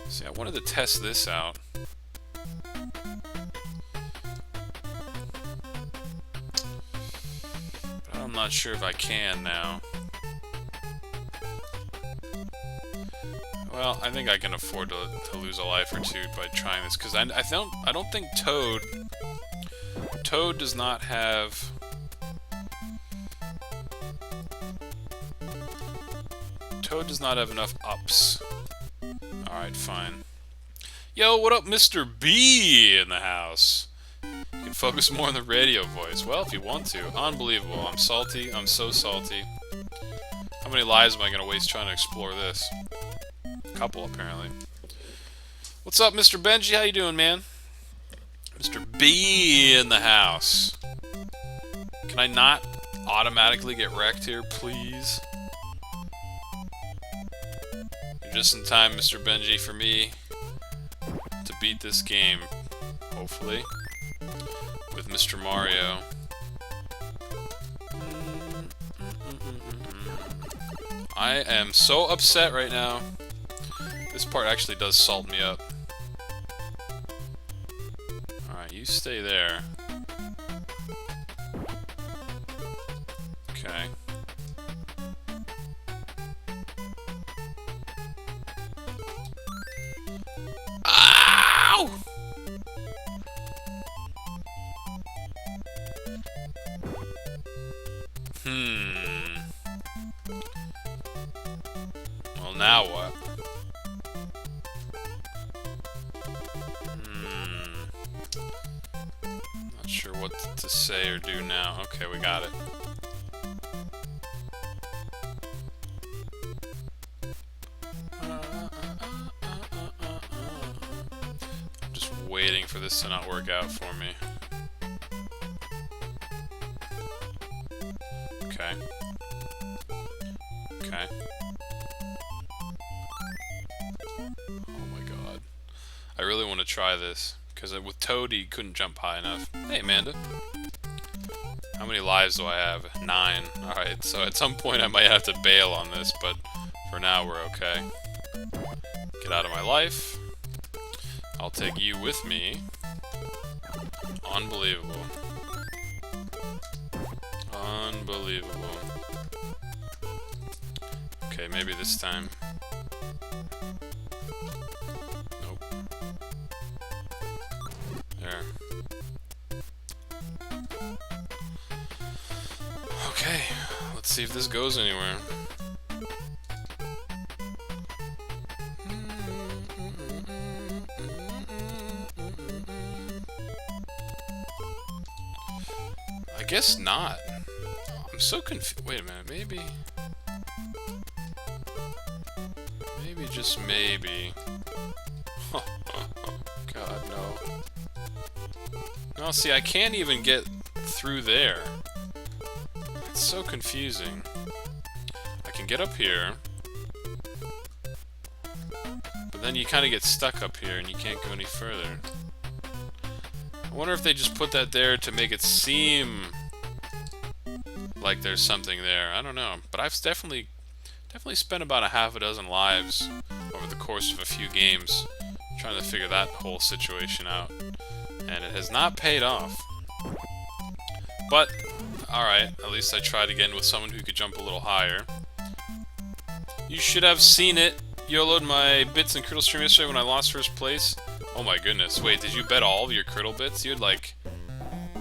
See, I wanted to test this out. I'm not sure if I can now. Well, I think I can afford to lose a life or two by trying this, because I don't think Toad does not have Toad does not have enough ups. Alright, fine. Yo, what up, Mr. B in the house? You can focus more on the radio voice. Well, if you want to. Unbelievable. I'm salty. I'm so salty. How many lives am I going to waste trying to explore this? A couple, apparently. What's up, Mr. Benji? How you doing, man? Mr. B in the house. Can I not automatically get wrecked here, please? You're just in time, Mr. Benji, for me to beat this game, hopefully, with Mr. Mario. I am so upset right now. This part actually does salt me up. Alright, you stay there. Okay. Ow! Well, now what? Not sure what to say or do now. Okay, we got it. I'm just waiting for this to not work out for me. Okay. Okay. Oh my god. I really want to try this, because with Toad he couldn't jump high enough. Hey Amanda. How many lives do I have? 9. Alright, so at some point I might have to bail on this, but for now we're okay. Get out of my life. I'll take you with me. Unbelievable. Unbelievable. Okay, maybe this time. Nope. There. Okay, let's see if this goes anywhere. I guess not. I'm so confused. Wait a minute, maybe... Maybe, just maybe... God, no. No, see, I can't even get through there. It's so confusing. I can get up here, but then you kind of get stuck up here and you can't go any further. I wonder if they just put that there to make it seem like there's something there. I don't know, but I've definitely spent about a half a dozen lives over the course of a few games trying to figure that whole situation out, and it has not paid off. But alright, at least I tried again with someone who could jump a little higher. You should have seen it. YOLO'd my bits in Criddle stream yesterday when I lost first place. Oh my goodness, wait, did you bet all of your Criddle bits? You had like...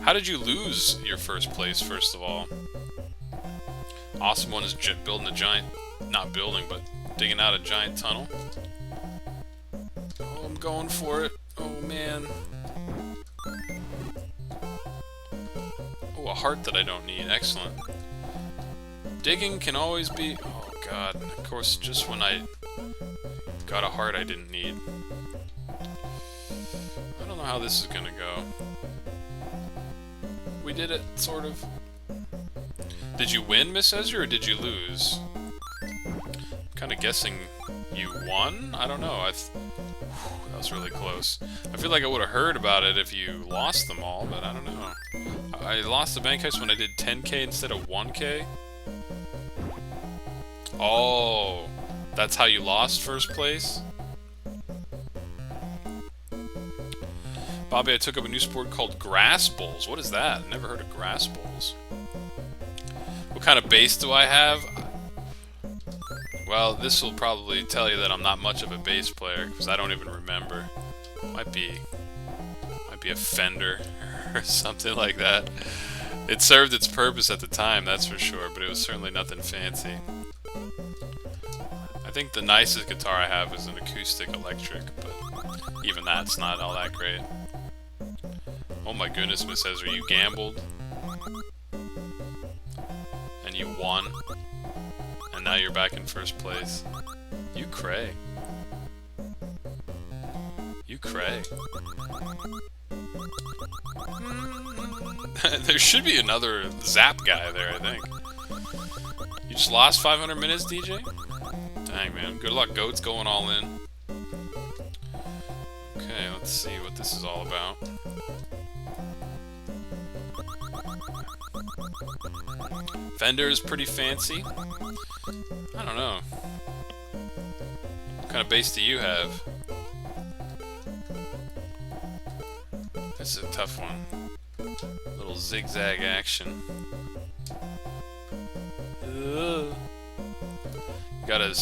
How did you lose your first place, first of all? Awesome one is building a giant... Not building, but digging out a giant tunnel. Oh, I'm going for it. Oh man. Oh, a heart that I don't need. Excellent. Digging can always be... Oh god, of course, just when I got a heart I didn't need. I don't know how this is gonna go. We did it, sort of. Did you win, Miss Ezra, or did you lose? I'm kind of guessing you won? I don't know. That was really close. I feel like I would have heard about it if you lost them all, but I don't know. I lost the bank heist when I did 10k instead of 1k? Oh, that's how you lost first place? Bobby, I took up a new sport called grass bowls. What is that? Never heard of grass bowls. What kind of base do I have? Well, this will probably tell you that I'm not much of a bass player, because I don't even remember. Might be a Fender or something like that. It served its purpose at the time, that's for sure, but it was certainly nothing fancy. think the nicest guitar I have is an acoustic electric, but even that's not all that great. Oh my goodness, Miss Ezra, you gambled. And you won. And now you're back in first place. You cray. You cray. There should be another Zap guy there, I think. You just lost 500 minutes, DJ? Dang, man. Good luck, goats, going all in. Okay, let's see what this is all about. Fender is pretty fancy. I don't know. What kind of bass do you have? This is a tough one. Little zigzag action. You gotta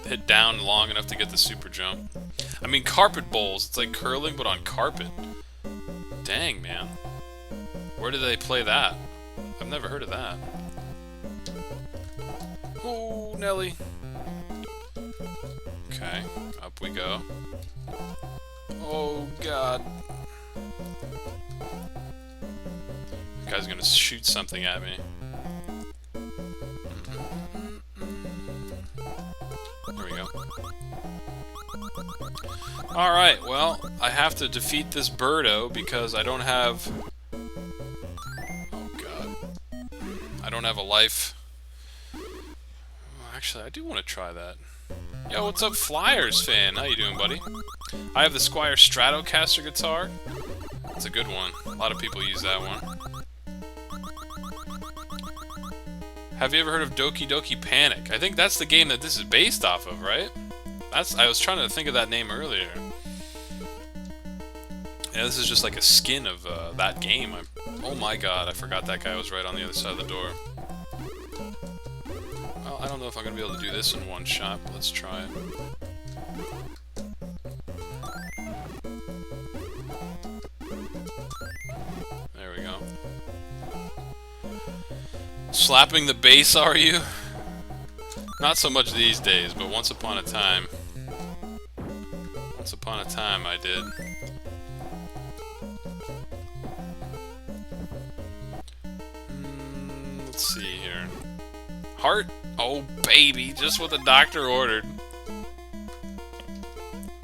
hit down long enough to get the super jump. I mean, carpet bowls. It's like curling, but on carpet. Dang, man. Where do they play that? I've never heard of that. Oh, Nelly. Okay, up we go. Oh, God. This guy's gonna shoot something at me. There we go. Alright, well, I have to defeat this birdo because I don't have... Oh, God. I don't have a life. Actually, I do want to try that. Yo, what's up, Flyers fan? How you doing, buddy? I have the Squier Stratocaster guitar. It's a good one. A lot of people use that one. Have you ever heard of Doki Doki Panic? I think that's the game that this is based off of, right? I was trying to think of that name earlier. Yeah, this is just like a skin of that game. Oh my god, I forgot that guy was right on the other side of the door. Well, I don't know if I'm going to be able to do this in one shot, but let's try it. There we go. Slapping the bass, are you? Not so much these days, but once upon a time. Once upon a time, I did. Let's see here. Heart? Oh, baby, just what the doctor ordered.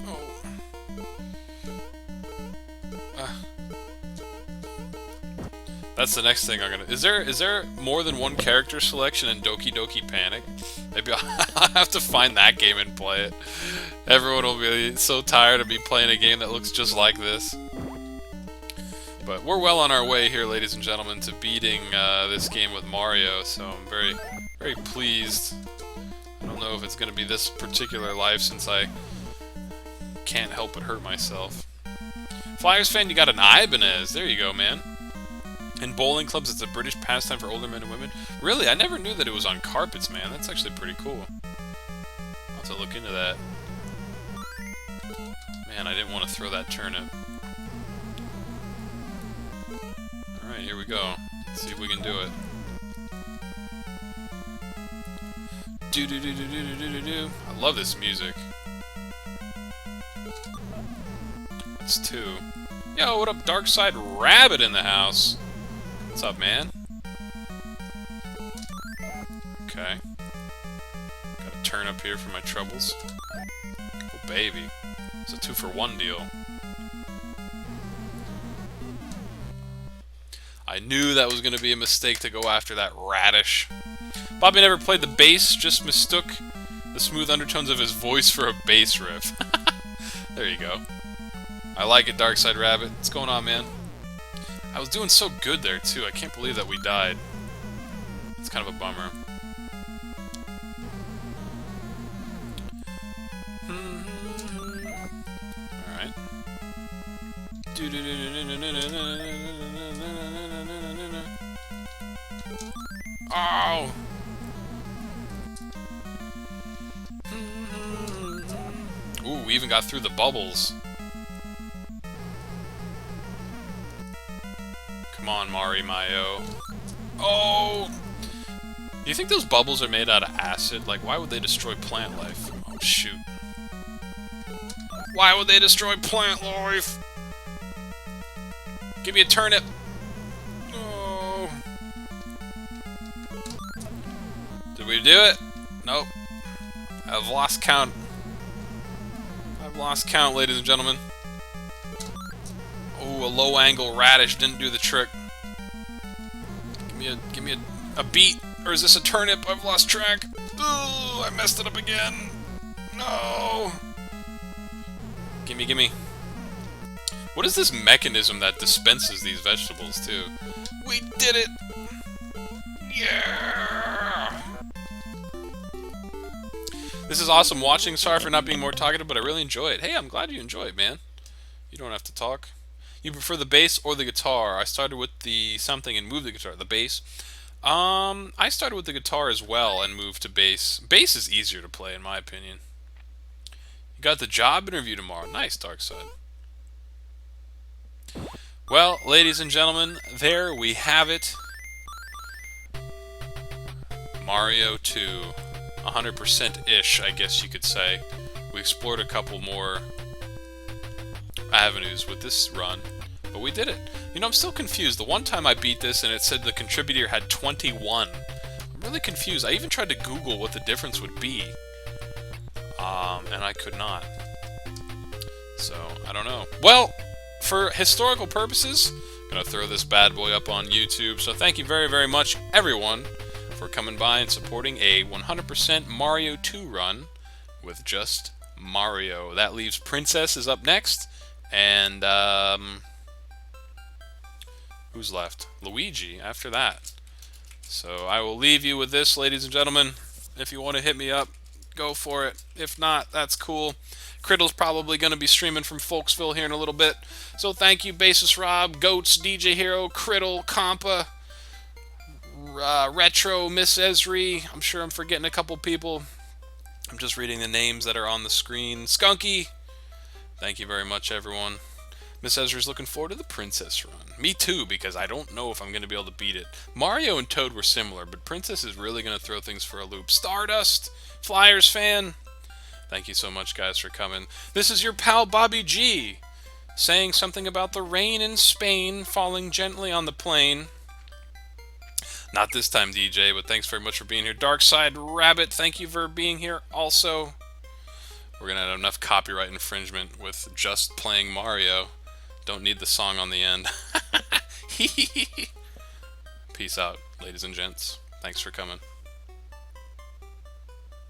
Oh. That's the next thing I'm gonna... Is there more than one character selection in Doki Doki Panic? Maybe I'll have to find that game and play it. Everyone will be so tired of me playing a game that looks just like this. But we're well on our way here, ladies and gentlemen, to beating this game with Mario, so I'm very, very pleased. I don't know if it's going to be this particular life since I can't help but hurt myself. Flyers fan, you got an Ibanez. There you go, man. In bowling clubs, it's a British pastime for older men and women. Really? I never knew that it was on carpets, man. That's actually pretty cool. I'll have to look into that. Man, I didn't want to throw that turnip. Alright, here we go. Let's see if we can do it. Do-do-do-do-do-do-do-do. I love this music. That's two. Yo, what up, Dark Side Rabbit in the house? What's up, man? Okay. Got a turn up here for my troubles. Oh, baby. It's a 2-for-1 deal. I knew that was going to be a mistake to go after that radish. Bobby never played the bass, just mistook the smooth undertones of his voice for a bass riff. There you go. I like it, Dark Side Rabbit. What's going on, man? I was doing so good there, too. I can't believe that we died. It's kind of a bummer. Alright. Oh! Ooh, we even got through the bubbles. Come on, Mari Mayo. Oh! Do you think those bubbles are made out of acid? Like, why would they destroy plant life? Oh, shoot. Why would they destroy plant life? Give me a turnip. Oh. Did we do it? Nope. I've lost count. I've lost count, ladies and gentlemen. Oh, a low-angle radish didn't do the trick. Give me a beet. Or is this a turnip? I've lost track. Oh, I messed it up again. No. Gimme. What is this mechanism that dispenses these vegetables, too? We did it! Yeah! This is awesome watching. Sorry for not being more talkative, but I really enjoy it. Hey, I'm glad you enjoy it, man. You don't have to talk. You prefer the bass or the guitar? I started with the something and moved the guitar. The bass. I started with the guitar as well and moved to bass. Bass is easier to play, in my opinion. You got the job interview tomorrow. Nice, Darkside. Well, ladies and gentlemen, there we have it. Mario 2. 100%-ish, I guess you could say. We explored a couple more avenues with this run, but we did it. You know, I'm still confused. The one time I beat this and it said the contributor had 21. I'm really confused. I even tried to Google what the difference would be, and I could not. So, I don't know. Well, for historical purposes, I'm going to throw this bad boy up on YouTube. So thank you very, very much, everyone, for coming by and supporting a 100% Mario 2 run with just Mario. That leaves Princess is up next, and who's left? Luigi after that. So I will leave you with this, ladies and gentlemen. If you want to hit me up, go for it. If not, that's cool. Criddle's probably going to be streaming from Folksville here in a little bit. So thank you, Basis Rob, Goats, DJ Hero, Criddle, Compa, Retro, Miss Esri. I'm sure I'm forgetting a couple people. I'm just reading the names that are on the screen. Skunky. Thank you very much, everyone. Miss Ezra's looking forward to the Princess run. Me too, because I don't know if I'm going to be able to beat it. Mario and Toad were similar, but Princess is really going to throw things for a loop. Stardust, Flyers fan. Thank you so much, guys, for coming. This is your pal Bobby G, saying something about the rain in Spain falling gently on the plain. Not this time, DJ, but thanks very much for being here. Darkside Rabbit, thank you for being here also. We're going to have enough copyright infringement with just playing Mario. Don't need the song on the end. Peace out, ladies and gents. Thanks for coming.